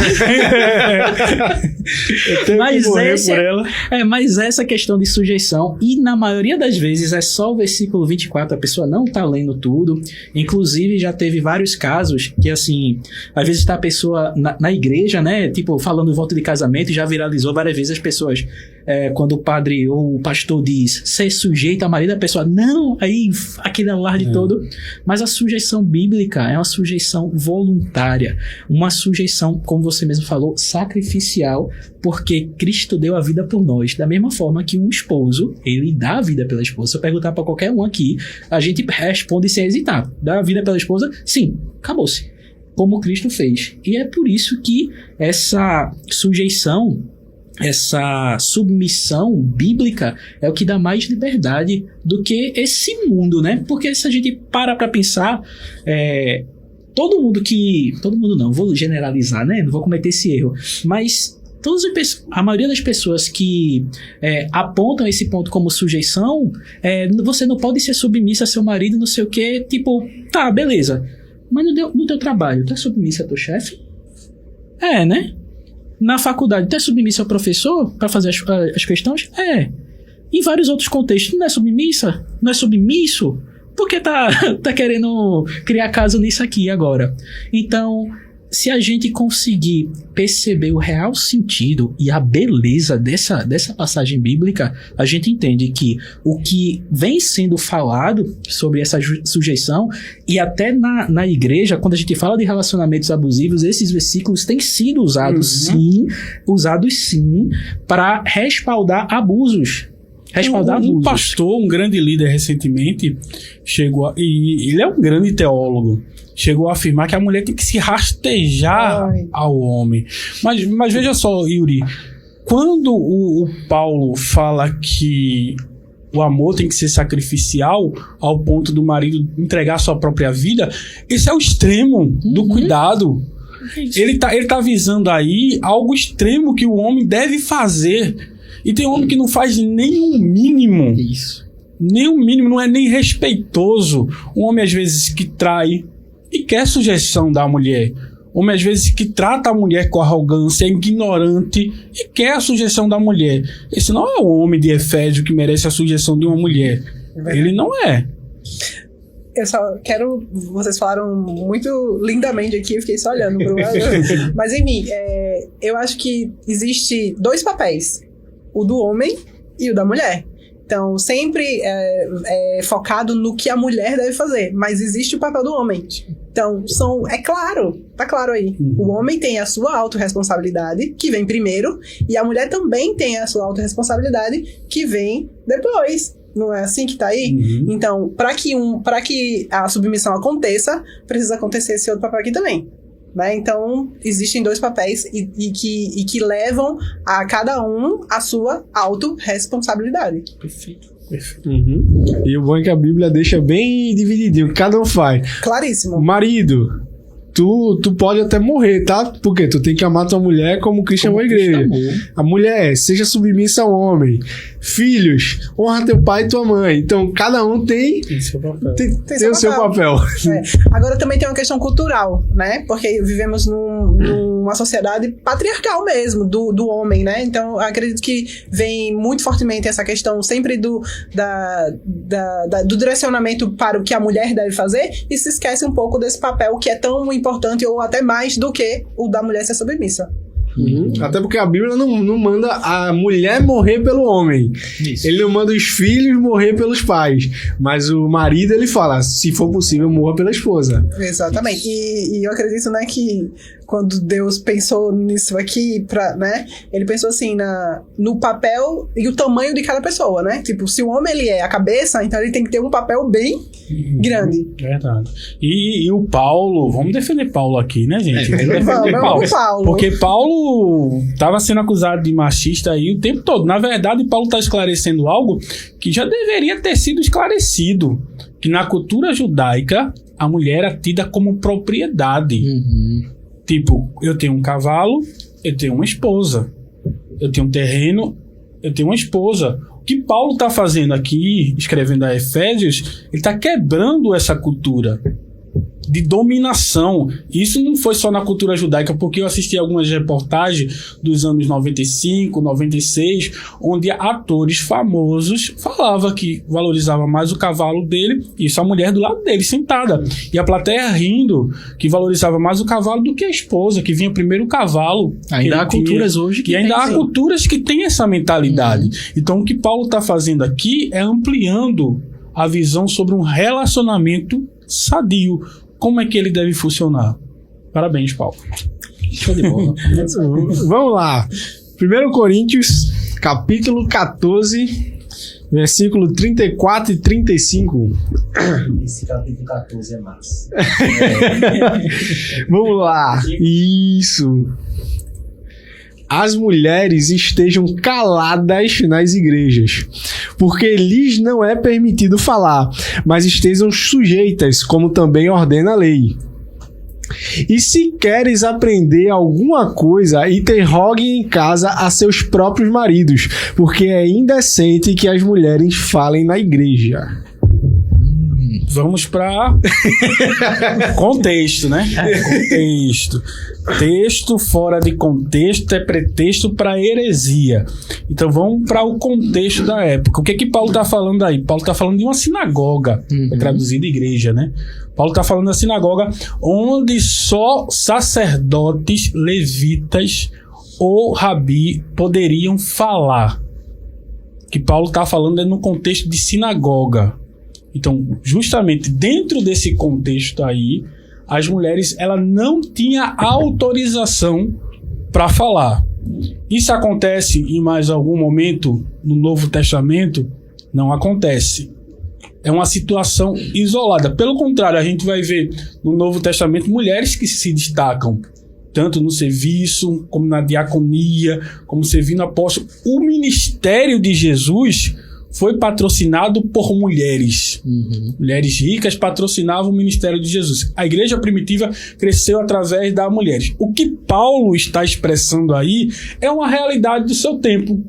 Eu tenho que morrer por ela. Mas essa questão de sujeição, e na maioria das vezes é só o versículo 24, a pessoa não tá lendo tudo. Inclusive, já teve vários casos que assim, às vezes tá a pessoa na igreja, né, tipo, falando voto de casamento, e já viralizou várias vezes as pessoas... quando o padre ou o pastor diz ser sujeito ao marido, a pessoa, não, aí aquele alarde todo. Mas a sujeição bíblica é uma sujeição voluntária, uma sujeição, como você mesmo falou, sacrificial, porque Cristo deu a vida por nós, da mesma forma que um esposo, ele dá a vida pela esposa. Se eu perguntar para qualquer um aqui, a gente responde sem hesitar, dá a vida pela esposa? Sim, acabou-se, como Cristo fez. E é por isso que essa sujeição, essa submissão bíblica é o que dá mais liberdade do que esse mundo, né? Porque se a gente para pensar, todo mundo não, vou generalizar, né? Não vou cometer esse erro, mas a maioria das pessoas que apontam esse ponto como sujeição, você não pode ser submissa a seu marido, não sei o quê, tipo, tá, beleza, mas no teu trabalho, tu é submissa a teu chefe? Né? Na faculdade, tu é submissa ao professor para fazer as questões? Em vários outros contextos, não é submissa? Não é submisso? Por que tá querendo criar caso nisso aqui agora? Então, se a gente conseguir perceber o real sentido e a beleza dessa passagem bíblica, a gente entende que o que vem sendo falado sobre essa sujeição, e até na igreja, quando a gente fala de relacionamentos abusivos, esses versículos têm sido usados sim, para respaldar abusos. Um pastor, um grande líder recentemente, e ele é um grande teólogo, chegou a afirmar que a mulher tem que se rastejar ao homem. Mas veja só, Yuri, quando o Paulo fala que o amor tem que ser sacrificial ao ponto do marido entregar sua própria vida, esse é o extremo do cuidado. Ele tá visando aí algo extremo que o homem deve fazer. E tem homem que não faz nem o mínimo. Isso. Nem o mínimo, não é nem respeitoso. Um homem, às vezes, que trai e quer sujeição da mulher. Homem, às vezes, que trata a mulher com arrogância, é ignorante e quer a sujeição da mulher. Esse não é o homem de Efésio que merece a sujeição de uma mulher. Ele não é. Eu só quero... Vocês falaram muito lindamente aqui, eu fiquei só olhando pro lado. Mas, enfim, eu acho que existe 2 papéis. O do homem e o da mulher. Então, sempre é focado no que a mulher deve fazer. Mas existe o papel do homem. Então, é claro, tá claro aí. O homem tem a sua autorresponsabilidade, que vem primeiro, e a mulher também tem a sua autorresponsabilidade, que vem depois. Não é assim que tá aí? Então, para que a submissão aconteça, precisa acontecer esse outro papel aqui também. Né? Então, existem 2 papéis e que levam a cada um a sua autorresponsabilidade. Perfeito. E o bom é que a Bíblia deixa bem divididinho, o que cada um faz. Claríssimo. Marido, tu pode até morrer, tá? Porque tu tem que amar tua mulher como Cristo amou a igreja. A mulher, seja submissa ao homem. Filhos, honra teu pai e tua mãe. Então, cada um tem o seu papel. Agora também tem uma questão cultural, né? Porque vivemos numa sociedade patriarcal mesmo, do homem, né? Então, acredito que vem muito fortemente essa questão sempre do direcionamento para o que a mulher deve fazer e se esquece um pouco desse papel que é tão importante ou até mais do que o da mulher ser submissa. Até porque a Bíblia não manda a mulher morrer pelo homem. Isso. Ele não manda os filhos morrer pelos pais. Mas o marido, ele fala, se for possível, morra pela esposa. Exatamente. E eu acredito, né, que quando Deus pensou nisso aqui, né, ele pensou assim, no papel e o tamanho de cada pessoa, né? Tipo, se o homem ele é a cabeça, então ele tem que ter um papel bem grande. Verdade. E o Paulo, vamos defender Paulo aqui, né, gente? Vamos, Paulo. Porque Paulo estava sendo acusado de machista aí o tempo todo. Na verdade, Paulo está esclarecendo algo que já deveria ter sido esclarecido. Que na cultura judaica, a mulher era tida como propriedade. Tipo, eu tenho um cavalo, eu tenho uma esposa. Eu tenho um terreno, eu tenho uma esposa. O que Paulo está fazendo aqui, escrevendo a Efésios, ele está quebrando essa cultura de dominação. Isso não foi só na cultura judaica, porque eu assisti algumas reportagens dos anos 95, 96, onde atores famosos falavam que valorizava mais o cavalo dele, isso a mulher do lado dele, sentada. E a plateia rindo, que valorizava mais o cavalo do que a esposa, que vinha primeiro o cavalo. Ainda há culturas hoje que e ainda há sim. culturas que têm essa mentalidade. Então o que Paulo está fazendo aqui é ampliando a visão sobre um relacionamento sadio. Como é que ele deve funcionar? Parabéns, Paulo. Show de bola. Vamos lá. 1 Coríntios, capítulo 14, versículo 34 e 35. Esse capítulo 14 é massa. Vamos lá. Isso. As mulheres estejam caladas nas igrejas, porque lhes não é permitido falar, mas estejam sujeitas, como também ordena a lei. E se queres aprender alguma coisa, interrogue em casa a seus próprios maridos, porque é indecente que as mulheres falem na igreja. Vamos para contexto, né? Contexto. Texto fora de contexto é pretexto para heresia. Então vamos para o contexto da época. O que Paulo está falando aí? Paulo está falando de uma sinagoga, é traduzido igreja, né? Paulo está falando da sinagoga onde só sacerdotes, levitas ou rabi poderiam falar. O que Paulo está falando é no contexto de sinagoga. Então, justamente dentro desse contexto aí, as mulheres ela não tinham autorização para falar. Isso acontece em mais algum momento no Novo Testamento? Não acontece. É uma situação isolada. Pelo contrário, a gente vai ver no Novo Testamento mulheres que se destacam, tanto no serviço, como na diaconia, como servindo apóstolo. O ministério de Jesus foi patrocinado por mulheres. Mulheres ricas patrocinavam o ministério de Jesus. A igreja primitiva cresceu através das mulheres. O que Paulo está expressando aí é uma realidade do seu tempo.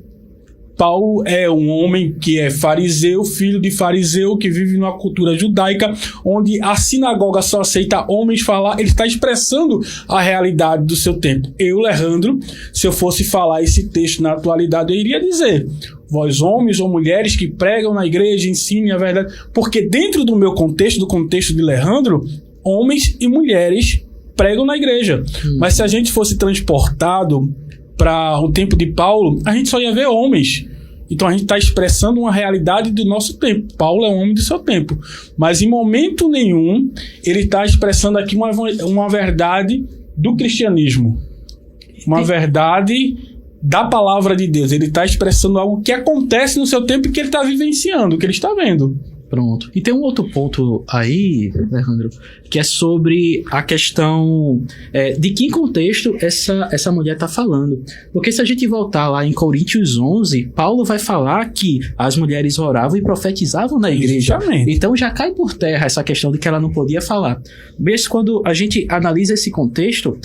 Paulo é um homem que é fariseu, filho de fariseu, que vive numa cultura judaica, onde a sinagoga só aceita homens falar. Ele está expressando a realidade do seu tempo. Eu, Leandro, se eu fosse falar esse texto na atualidade, eu iria dizer: vós homens ou mulheres que pregam na igreja, ensinem a verdade. Porque dentro do meu contexto, do contexto de Leandro, homens e mulheres pregam na igreja. Mas se a gente fosse transportado para o tempo de Paulo, a gente só ia ver homens. Então a gente está expressando uma realidade do nosso tempo. Paulo é um homem do seu tempo. Mas em momento nenhum ele está expressando aqui uma verdade do cristianismo. Uma verdade da palavra de Deus. Ele está expressando algo que acontece no seu tempo e que ele está vivenciando, que ele está vendo. Pronto. E tem um outro ponto aí, Alejandro, que é sobre a questão de que contexto essa mulher está falando. Porque se a gente voltar lá em Coríntios 11, Paulo vai falar que as mulheres oravam e profetizavam na igreja. Justamente. Então já cai por terra essa questão de que ela não podia falar. Mesmo quando a gente analisa esse contexto,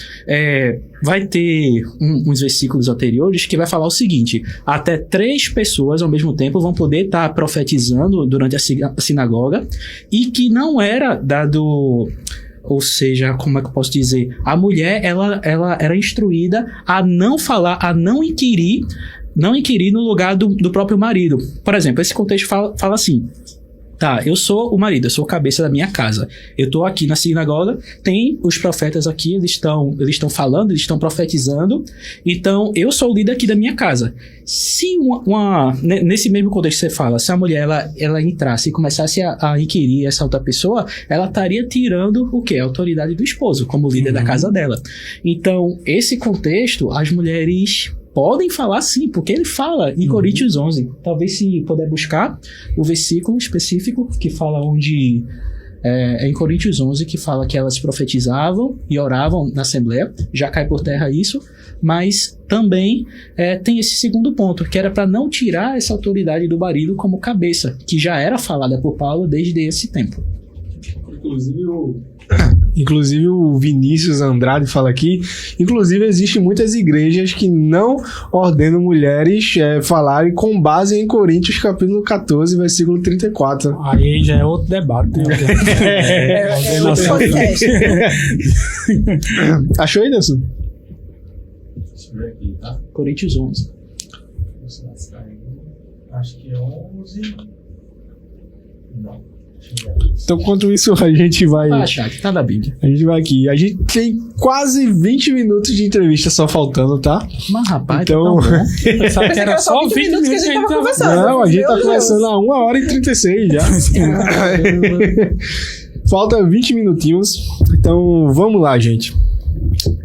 vai ter uns versículos anteriores que vai falar o seguinte: até 3 pessoas ao mesmo tempo vão poder estar profetizando durante a sinagoga, e que não era dado, ou seja, como é que eu posso dizer, a mulher ela era instruída a não falar, a não inquirir no lugar do próprio marido. Por exemplo, esse contexto fala assim: tá, eu sou o marido, eu sou a cabeça da minha casa. Eu tô aqui na sinagoga, tem os profetas aqui, eles estão falando, eles estão profetizando. Então, eu sou o líder aqui da minha casa. Se nesse mesmo contexto que você fala, se a mulher ela entrasse e começasse a inquirir essa outra pessoa, ela estaria tirando o quê? A autoridade do esposo, como líder da casa dela. Então, esse contexto, as mulheres podem falar sim, porque ele fala em Coríntios 11. Talvez se puder buscar o versículo específico que fala onde... É em Coríntios 11 que fala que elas profetizavam e oravam na Assembleia. Já cai por terra isso. Mas também tem esse segundo ponto, que era para não tirar essa autoridade do marido como cabeça, que já era falada por Paulo desde esse tempo. Inclusive o Vinícius Andrade fala aqui, inclusive existem muitas igrejas que não ordenam mulheres falarem com base em Coríntios capítulo 14, versículo 34. Aí já é outro debate. Outro podcast. Achou aí, Nelson? Deixa eu ver aqui, tá? Coríntios 11. Acho que é 11. Não. Então, enquanto isso, a gente vai... Chat, tá da Bíblia. A gente vai aqui. A gente tem quase 20 minutos de entrevista só faltando, tá? Mas, rapaz, Então... tá tão bom. Sabe que era só 20 minutos que a gente tava conversando. Não, a gente tá conversando há 1h36 já. Falta 20 minutinhos. Então, vamos lá, gente.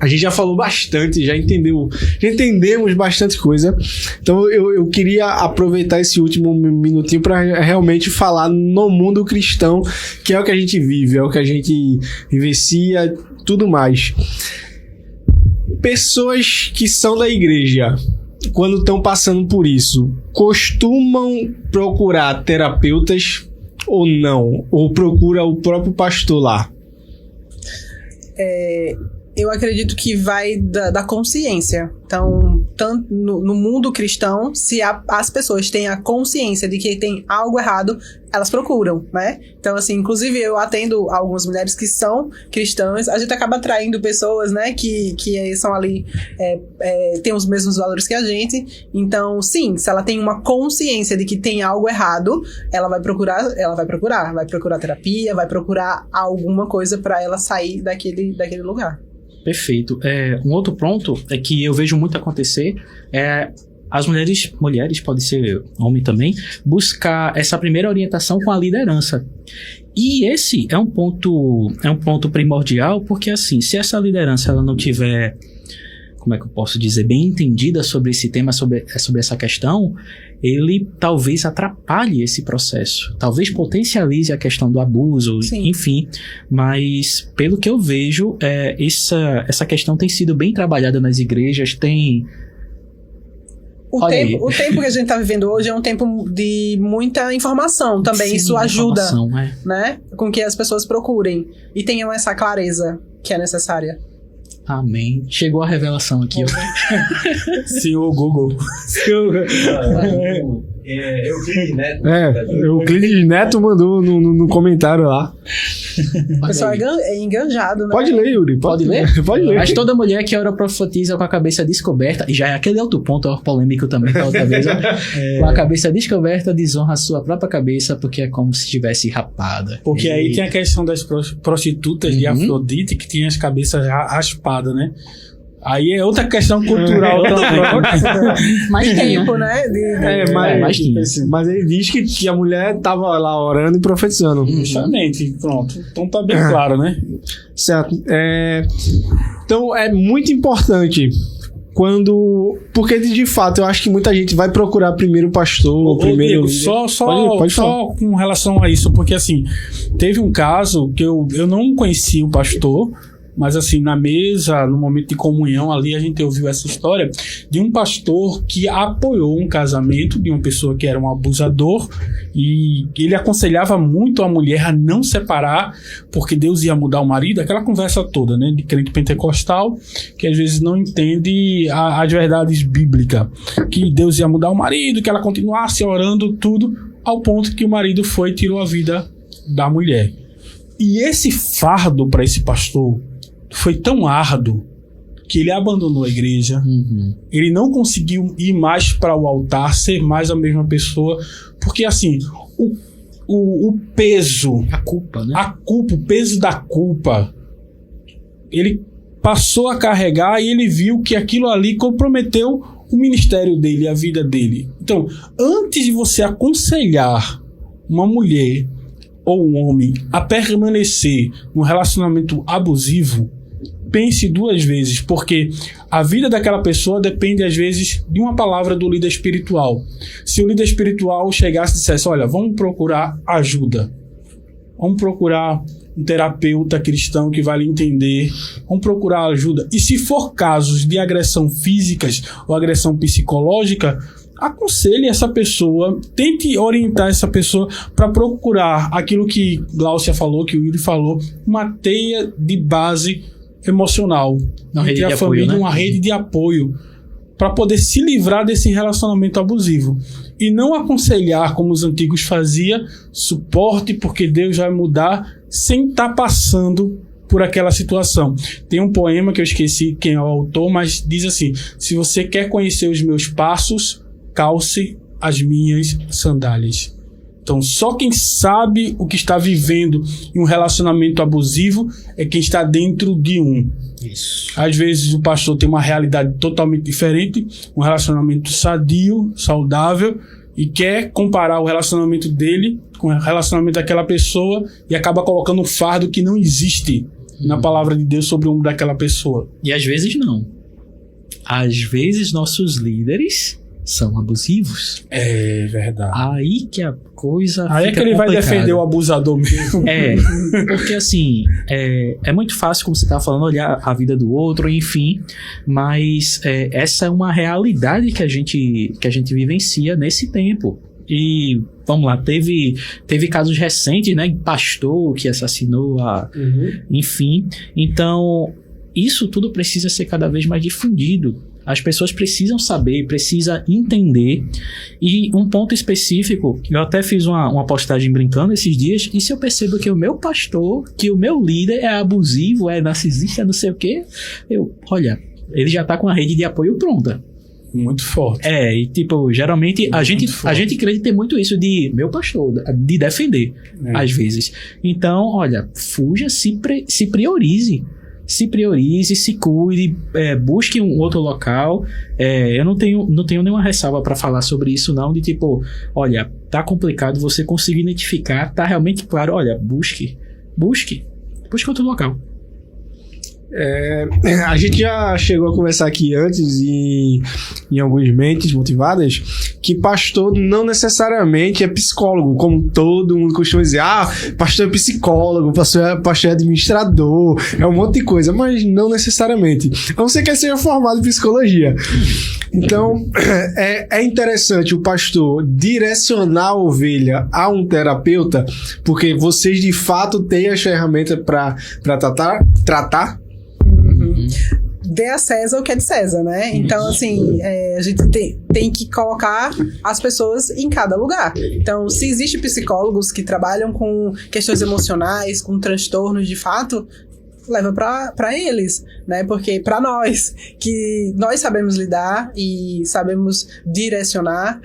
A gente já falou bastante, já entendemos bastante coisa. Então eu queria aproveitar esse último minutinho para realmente falar no mundo cristão, que é o que a gente vive, é o que a gente vivencia, tudo mais. Pessoas que são da igreja, quando estão passando por isso, costumam procurar terapeutas ou não? Ou procura o próprio pastor lá? Eu acredito que vai da consciência. Então, tanto no mundo cristão, se as pessoas têm a consciência de que tem algo errado, elas procuram, né? Então, assim, inclusive eu atendo algumas mulheres que são cristãs, a gente acaba atraindo pessoas, né, que são ali, têm os mesmos valores que a gente. Então, sim, se ela tem uma consciência de que tem algo errado, ela vai procurar terapia, vai procurar alguma coisa para ela sair daquele lugar. Perfeito. Um outro ponto é que eu vejo muito acontecer as mulheres, pode ser homem também, buscar essa primeira orientação com a liderança. E esse é um ponto primordial, porque assim, se essa liderança ela não tiver, como é que eu posso dizer, bem entendida sobre esse tema, sobre essa questão, ele talvez atrapalhe esse processo, talvez potencialize a questão do abuso, Sim. Enfim, mas pelo que eu vejo, essa questão tem sido bem trabalhada nas igrejas, O Olha aí. tempo que a gente tá vivendo hoje é um tempo de muita informação também. Sim, Isso ajuda, informação, né? Com que as pessoas procurem e tenham essa clareza que é necessária. Amém. Chegou a revelação aqui, ó. Senhor Google. Euclides Neto. O Euclides Neto mandou no comentário lá. O pessoal é enganjado, né? Pode ler, Yuri. Pode ler? Pode ler. Mas toda mulher que ora profetiza com a cabeça descoberta, e já é aquele outro ponto, ó, polêmico também, da outra vez, ó. Com a cabeça descoberta, desonra a sua própria cabeça, porque é como se estivesse rapada. Porque aí tem a questão das prostitutas de Afrodite que tinham as cabeças raspadas, né? Aí é outra questão cultural também. Mais tempo, né? Mas ele diz que a mulher tava lá orando e profetizando. Justamente, pronto. Então tá bem claro, né? Certo. Então é muito importante porque de fato eu acho que muita gente vai procurar primeiro o pastor, Ô, primeiro... Diego, só Pode falar. com relação a isso, porque assim, teve um caso que eu não conhecia o pastor, mas assim, na mesa, no momento de comunhão ali, a gente ouviu essa história de um pastor que apoiou um casamento de uma pessoa que era um abusador, e ele aconselhava muito a mulher a não separar, porque Deus ia mudar o marido, aquela conversa toda, né, de crente pentecostal, que às vezes não entende as verdades bíblicas, que Deus ia mudar o marido, que ela continuasse orando tudo, ao ponto que o marido foi e tirou a vida da mulher. E esse fardo para esse pastor foi tão árduo que ele abandonou a igreja. Ele não conseguiu ir mais para o altar, ser mais a mesma pessoa, porque assim, o peso, A culpa, né? o peso da culpa, ele passou a carregar e ele viu que aquilo ali comprometeu o ministério dele, a vida dele. Então, antes de você aconselhar uma mulher ou um homem a permanecer num relacionamento abusivo, pense duas vezes, porque a vida daquela pessoa depende às vezes de uma palavra do líder espiritual. Se o líder espiritual chegasse e dissesse, olha, vamos procurar ajuda, vamos procurar um terapeuta cristão que vai lhe entender, vamos procurar ajuda, e se for casos de agressão físicas ou agressão psicológica, aconselhe essa pessoa, tente orientar essa pessoa para procurar aquilo que Glaucia falou, que o Yuri falou, uma teia de base emocional, Uma rede entre de a família, apoio, né? uma rede de apoio, para poder se livrar desse relacionamento abusivo. E não aconselhar, como os antigos faziam, suporte porque Deus vai mudar, sem estar passando por aquela situação. Tem um poema que eu esqueci quem é o autor, mas diz assim, se você quer conhecer os meus passos, calce as minhas sandálias. Então, só quem sabe o que está vivendo em um relacionamento abusivo é quem está dentro de um. Isso. Às vezes o pastor tem uma realidade totalmente diferente, um relacionamento sadio, saudável, e quer comparar o relacionamento dele com o relacionamento daquela pessoa e acaba colocando um fardo que não existe na palavra de Deus sobre o ombro daquela pessoa. E às vezes não. Às vezes nossos líderes são abusivos. É verdade. Aí que a coisa Aí é fica que ele vai complicada. defender o abusador mesmo. Porque assim, é muito fácil, como você estava falando, olhar a vida do outro, enfim, mas essa é uma realidade que a gente vivencia nesse tempo. E, vamos lá, teve casos recentes, né, pastor que assassinou enfim. Então, isso tudo precisa ser cada vez mais difundido. As pessoas precisam saber, precisam entender. E um ponto específico, eu até fiz uma postagem brincando esses dias, e se eu percebo que o meu pastor, que o meu líder é abusivo, é narcisista, não sei o quê, olha, ele já tá com a rede de apoio pronta. Muito forte. E tipo, geralmente a gente acredita muito isso de meu pastor, de defender, às vezes. Então, olha, fuja, se priorize. Se priorize, se cuide, busque um outro local. Eu não tenho nenhuma ressalva para falar sobre isso, não. De tipo, olha, tá complicado, você conseguir identificar, tá realmente claro, olha, busque outro local. A gente já chegou a conversar aqui antes em algumas mentes motivadas que pastor não necessariamente é psicólogo, como todo mundo costuma dizer. Pastor é psicólogo, pastor é administrador, é um monte de coisa, mas não necessariamente. A não ser que ele seja formado em psicologia. Então, é interessante o pastor direcionar a ovelha a um terapeuta, porque vocês de fato têm as ferramentas para tratar. Dê a César o que é de César, né? Então, assim, a gente tem que colocar as pessoas em cada lugar. Então, se existem psicólogos que trabalham com questões emocionais, com transtornos de fato, leva pra eles, né? Porque pra nós, que nós sabemos lidar e sabemos direcionar,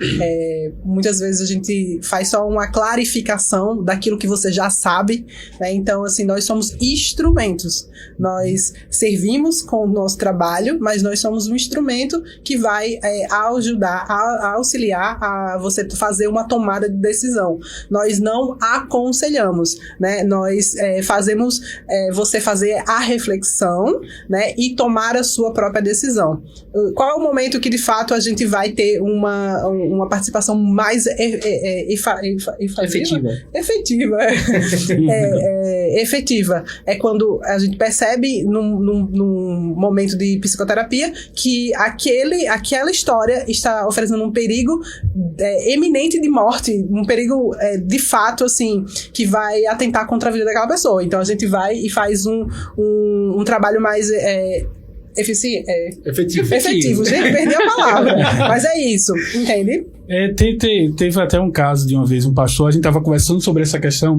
muitas vezes a gente faz só uma clarificação daquilo que você já sabe, né? Então, assim, nós somos instrumentos. Nós servimos com o nosso trabalho, mas nós somos um instrumento que vai ajudar, auxiliar a você fazer uma tomada de decisão. Nós não aconselhamos, né? Nós fazemos você fazer a reflexão, né, e tomar a sua própria decisão. Qual é o momento que de fato a gente vai ter uma participação mais efetiva? É quando a gente percebe num momento de psicoterapia que aquela história está oferecendo um perigo eminente de morte, um perigo de fato, assim, que vai atentar contra a vida daquela pessoa. Então a gente vai e faz um trabalho mais efetivo. Gente, perdi a palavra. Mas é isso, entende? Teve até um caso de uma vez, um pastor, a gente estava conversando sobre essa questão,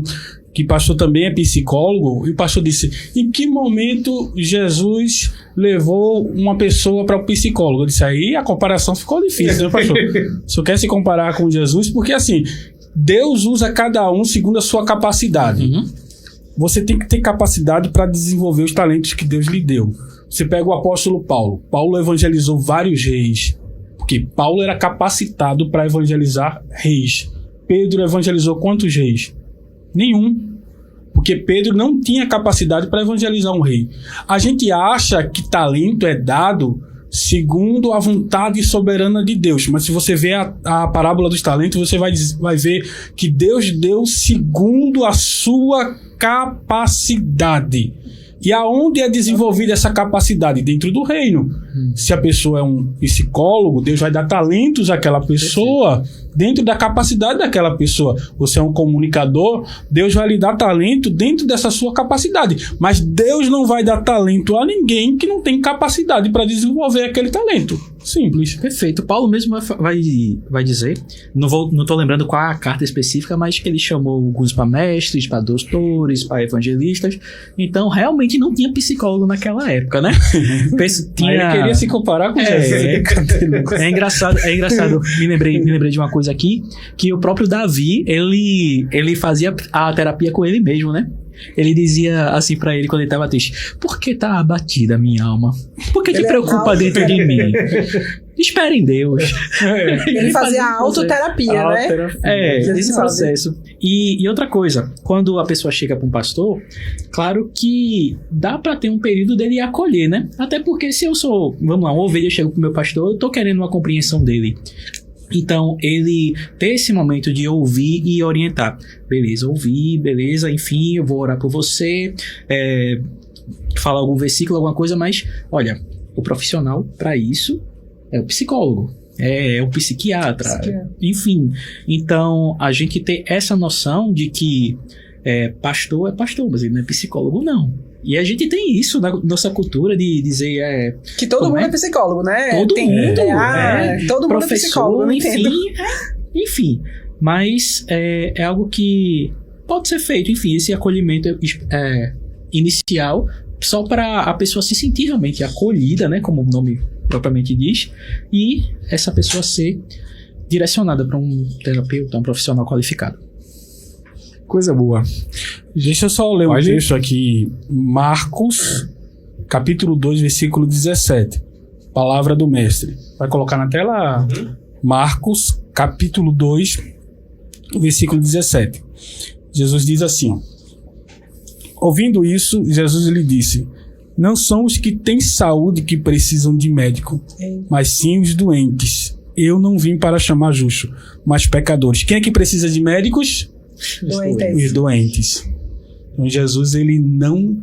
que pastor também é psicólogo, e o pastor disse: em que momento Jesus levou uma pessoa para o psicólogo? Eu disse: aí a comparação ficou difícil, né, pastor? O senhor quer se comparar com Jesus? Porque assim, Deus usa cada um segundo a sua capacidade. Você tem que ter capacidade para desenvolver os talentos que Deus lhe deu. Você pega o apóstolo Paulo. Paulo evangelizou vários reis, porque Paulo era capacitado para evangelizar reis. Pedro evangelizou quantos reis? Nenhum. Porque Pedro não tinha capacidade para evangelizar um rei. A gente acha que talento é dado segundo a vontade soberana de Deus. Mas se você vê a parábola dos talentos, você vai ver que Deus deu segundo a sua capacidade. E aonde é desenvolvida essa capacidade? Dentro do reino. Se a pessoa é um psicólogo, Deus vai dar talentos àquela pessoa dentro da capacidade daquela pessoa. Você é um comunicador, Deus vai lhe dar talento dentro dessa sua capacidade. Mas Deus não vai dar talento a ninguém que não tem capacidade para desenvolver aquele talento. Simples. Perfeito. Paulo mesmo vai dizer, não tô lembrando qual a carta específica, mas que ele chamou alguns para mestres, para doutores, para evangelistas. Então, realmente não tinha psicólogo naquela época, né? Ele queria se comparar com Jesus. É engraçado. Me lembrei de uma coisa aqui, que o próprio Davi, ele fazia a terapia com ele mesmo, né? Ele dizia assim pra ele quando ele tava triste: por que tá abatida a minha alma? Por que te preocupa dentro de mim? Espera em Deus. Ele fazia a autoterapia, né? Esse processo. E outra coisa, quando a pessoa chega para um pastor, claro que dá para ter um período dele acolher, né? Até porque se eu sou, vamos lá, uma ovelha, eu chego pro meu pastor, eu tô querendo uma compreensão dele. Então, ele ter esse momento de ouvir e orientar. Beleza, ouvi, beleza, enfim, eu vou orar por você, falar algum versículo, alguma coisa, mas, olha, o profissional para isso é o psicólogo, é o psiquiatra, enfim. Então, a gente ter essa noção de que pastor é pastor, mas ele não é psicólogo, não. E a gente tem isso na nossa cultura de dizer... que todo mundo é psicólogo, né? Todo mundo. Todo mundo é psicólogo, não entendo. Enfim. Mas é algo que pode ser feito. Enfim, esse acolhimento inicial, só para a pessoa se sentir realmente acolhida, né? Como o nome propriamente diz. E essa pessoa ser direcionada para um terapeuta, um profissional qualificado. Coisa boa. Deixa eu só ler um texto aqui. Marcos, capítulo 2, versículo 17. Palavra do mestre. Vai colocar na tela? Marcos, capítulo 2, versículo 17. Jesus diz assim: ouvindo isso, Jesus lhe disse: Não são os que têm saúde que precisam de médico, mas sim os doentes. Eu não vim para chamar justos, mas pecadores. Quem é que precisa de médicos? Os doentes. Então Jesus, ele não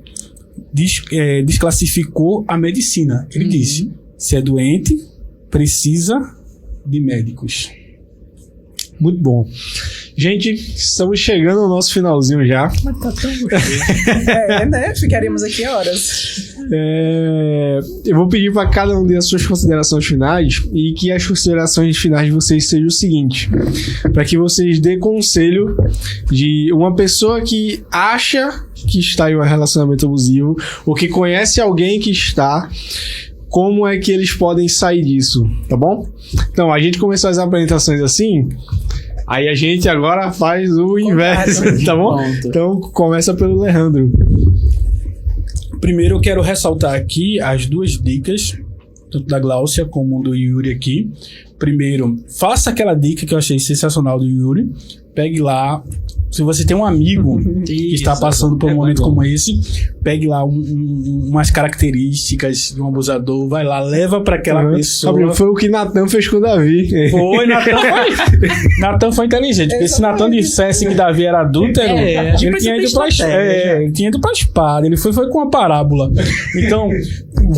desclassificou a medicina. Ele disse, se é doente, precisa de médicos. Muito bom. Gente, estamos chegando ao nosso finalzinho já. Mas tá tão gostoso. Né? Ficaríamos aqui horas. Eu vou pedir para cada um das suas considerações finais e que as considerações finais de vocês sejam o seguinte, para que vocês dêem conselho de uma pessoa que acha que está em um relacionamento abusivo ou que conhece alguém que está, como é que eles podem sair disso, tá bom? Então, a gente começou as apresentações assim, aí a gente agora faz o inverso, tá bom? Pronto. Então, começa pelo Alejandro. Primeiro eu quero ressaltar aqui as duas dicas, tanto da Gláucia como do Yuri aqui. Primeiro, faça aquela dica que eu achei sensacional do Yuri. Pegue lá, se você tem um amigo que está passando por um momento como esse, pegue lá umas características de um abusador, vai lá, leva para aquela pessoa. Foi o que Natan fez com o Davi. Foi, Natan foi inteligente, porque se Natan dissesse que Davi era adúltero, ele tinha ido pra espada, ele foi com uma parábola. Então,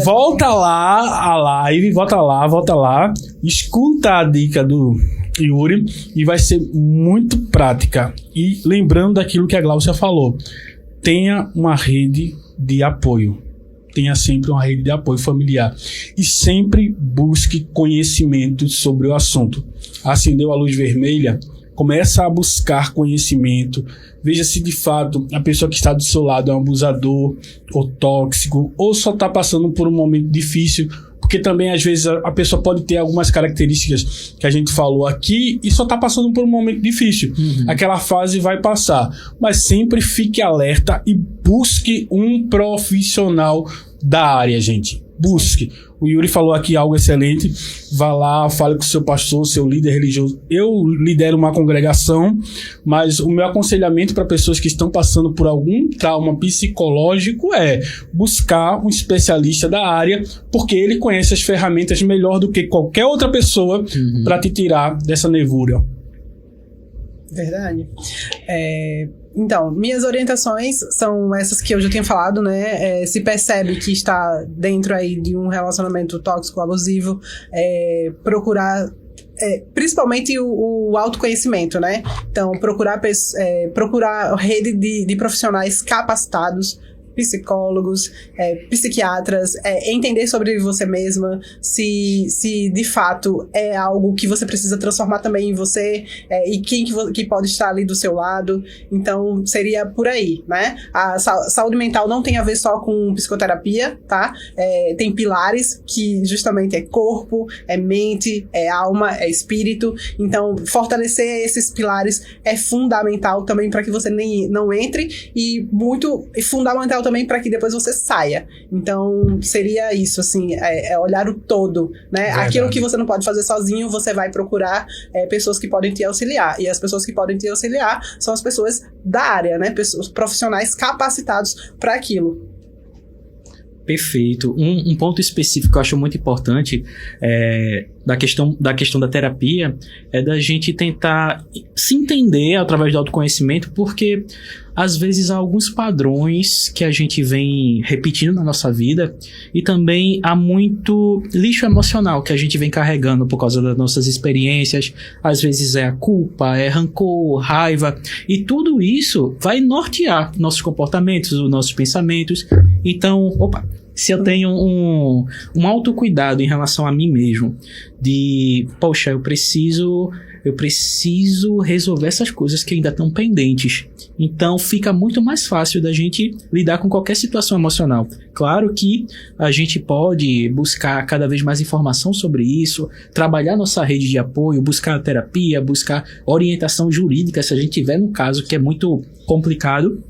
volta lá a live, volta lá, escuta a dica do Yuri e vai ser muito prática. E lembrando daquilo que a Gláucia falou, tenha uma rede de apoio. Tenha sempre uma rede de apoio familiar. E sempre busque conhecimento sobre o assunto. Acendeu a luz vermelha? Começa a buscar conhecimento. Veja se de fato a pessoa que está do seu lado é um abusador ou tóxico ou só está passando por um momento difícil. Porque também, às vezes, a pessoa pode ter algumas características que a gente falou aqui e só tá passando por um momento difícil. Aquela fase vai passar. Mas sempre fique alerta e busque um profissional da área, gente. Busque. O Yuri falou aqui algo excelente. Vá lá, fale com o seu pastor, seu líder religioso. Eu lidero uma congregação, mas o meu aconselhamento para pessoas que estão passando por algum trauma psicológico é buscar um especialista da área, porque ele conhece as ferramentas melhor do que qualquer outra pessoa para te tirar dessa nevoura. Verdade. Então, minhas orientações são essas que eu já tinha falado, né? Se percebe que está dentro aí de um relacionamento tóxico, abusivo, procurar... principalmente o autoconhecimento, né? Então, procurar rede de profissionais capacitados, psicólogos, psiquiatras, entender sobre você mesma, se de fato é algo que você precisa transformar também em você, e quem que pode estar ali do seu lado. Então, seria por aí, né? A saúde mental não tem a ver só com psicoterapia, tá? Tem pilares que justamente é corpo, é mente, é alma, é espírito. Então, fortalecer esses pilares é fundamental também para que você não entre e fundamental também para que depois você saia. Então, seria isso, assim, olhar o todo, né? Verdade. Aquilo que você não pode fazer sozinho, você vai procurar pessoas que podem te auxiliar. E as pessoas que podem te auxiliar são as pessoas da área, né? Pessoas profissionais capacitados para aquilo. Perfeito. Um ponto específico que eu acho muito importante da questão da terapia é da gente tentar se entender através do autoconhecimento, porque às vezes há alguns padrões que a gente vem repetindo na nossa vida e também há muito lixo emocional que a gente vem carregando por causa das nossas experiências. Às vezes é a culpa, é rancor, raiva, e tudo isso vai nortear nossos comportamentos, os nossos pensamentos. Então, se eu tenho um autocuidado em relação a mim mesmo, de, poxa, eu preciso resolver essas coisas que ainda estão pendentes. Então, fica muito mais fácil da gente lidar com qualquer situação emocional. Claro que a gente pode buscar cada vez mais informação sobre isso, trabalhar nossa rede de apoio, buscar terapia, buscar orientação jurídica, se a gente tiver um caso que é muito complicado,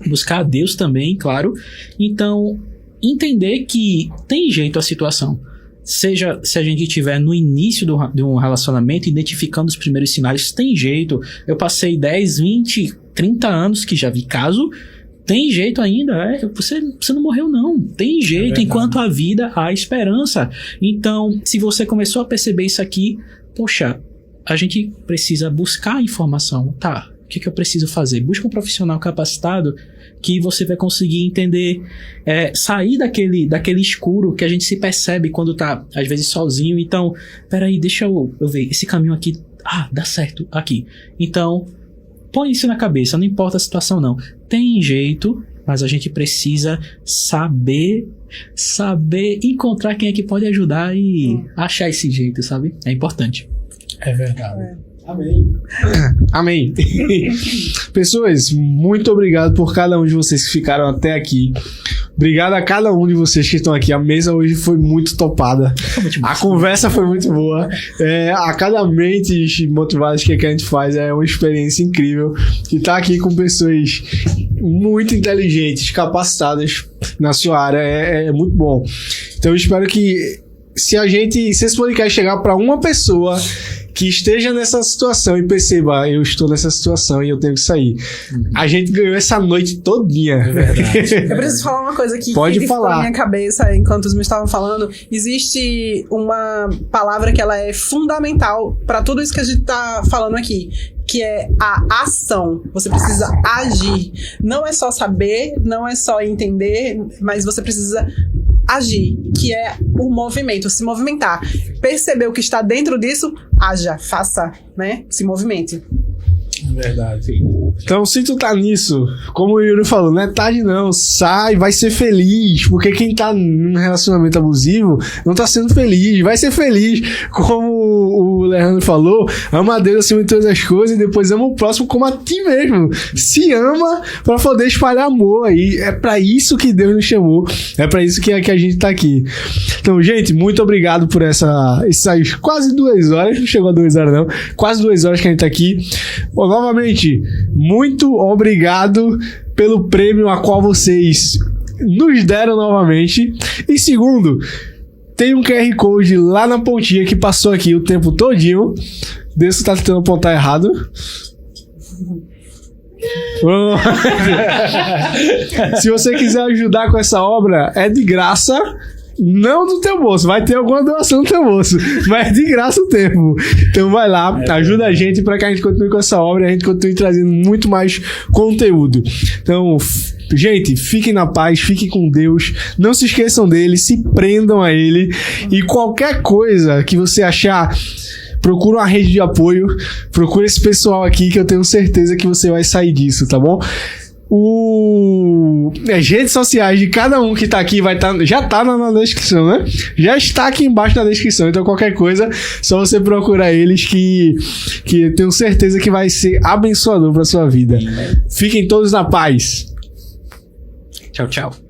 buscar a Deus também, claro. Então, entender que tem jeito a situação. Seja se a gente estiver no início de um relacionamento, identificando os primeiros sinais, tem jeito. Eu passei 10, 20, 30 anos que já vi caso Tem jeito ainda, você não morreu não. Tem jeito, enquanto há vida, há esperança. Então, se você começou a perceber isso aqui, poxa, a gente precisa buscar informação. Tá, o que eu preciso fazer? Busca um profissional capacitado que você vai conseguir entender, sair daquele escuro que a gente se percebe quando tá, às vezes, sozinho. Então, peraí, deixa eu ver, esse caminho aqui, dá certo, aqui. Então, põe isso na cabeça, não importa a situação não. Tem jeito, mas a gente precisa saber encontrar quem é que pode ajudar e achar esse jeito, sabe? É importante. É verdade. Amém. Pessoas, muito obrigado por cada um de vocês que ficaram até aqui. Obrigado a cada um de vocês que estão aqui. A mesa hoje foi muito topada. A conversa foi muito boa. A cada mentes motivadas que a gente faz é uma experiência incrível. E tá aqui com pessoas muito inteligentes, capacitadas na sua área é muito bom. Então eu espero que se esse podcast chegar para uma pessoa que esteja nessa situação e perceba, eu estou nessa situação e eu tenho que sair. A gente ganhou essa noite todinha. É verdade. Eu preciso falar uma coisa aqui Pode que ficou falar. na minha cabeça enquanto os meus estavam falando. Existe uma palavra que ela é fundamental para tudo isso que a gente tá falando aqui, que é a ação. Você precisa agir. Não é só saber, não é só entender, mas você precisa agir, que é o movimento, se movimentar. Perceber o que está dentro disso, haja, faça, né? Se movimente. Verdade. Então, se tu tá nisso, como o Yuri falou, não é tarde não, sai, vai ser feliz, porque quem tá num relacionamento abusivo não tá sendo feliz, vai ser feliz, como o Leandro falou, ama a Deus acima de todas as coisas e depois ama o próximo como a ti mesmo, se ama pra poder espalhar amor, e é pra isso que Deus nos chamou, é pra isso que a gente tá aqui. Então, gente, muito obrigado por essas quase 2 horas, não chegou a 2 horas não, quase 2 horas que a gente tá aqui. Novamente, muito obrigado pelo prêmio a qual vocês nos deram novamente. E segundo, tem um QR Code lá na pontinha que passou aqui o tempo todinho. Deus que tá tentando apontar errado. Se você quiser ajudar com essa obra, é de graça. Não do teu bolso, vai ter alguma doação no teu bolso, mas é de graça o tempo. Então vai lá, ajuda a gente para que a gente continue com essa obra e a gente continue trazendo muito mais conteúdo. Então, gente, fiquem na paz, fiquem com Deus, não se esqueçam dele, se prendam a ele e qualquer coisa que você achar, procura uma rede de apoio, procura esse pessoal aqui que eu tenho certeza que você vai sair disso, tá bom? As redes sociais de cada um que tá aqui já tá na descrição, né? Já está aqui embaixo na descrição. Então qualquer coisa, só você procurar eles que eu tenho certeza que vai ser abençoador pra sua vida. Fiquem todos na paz. Tchau, tchau.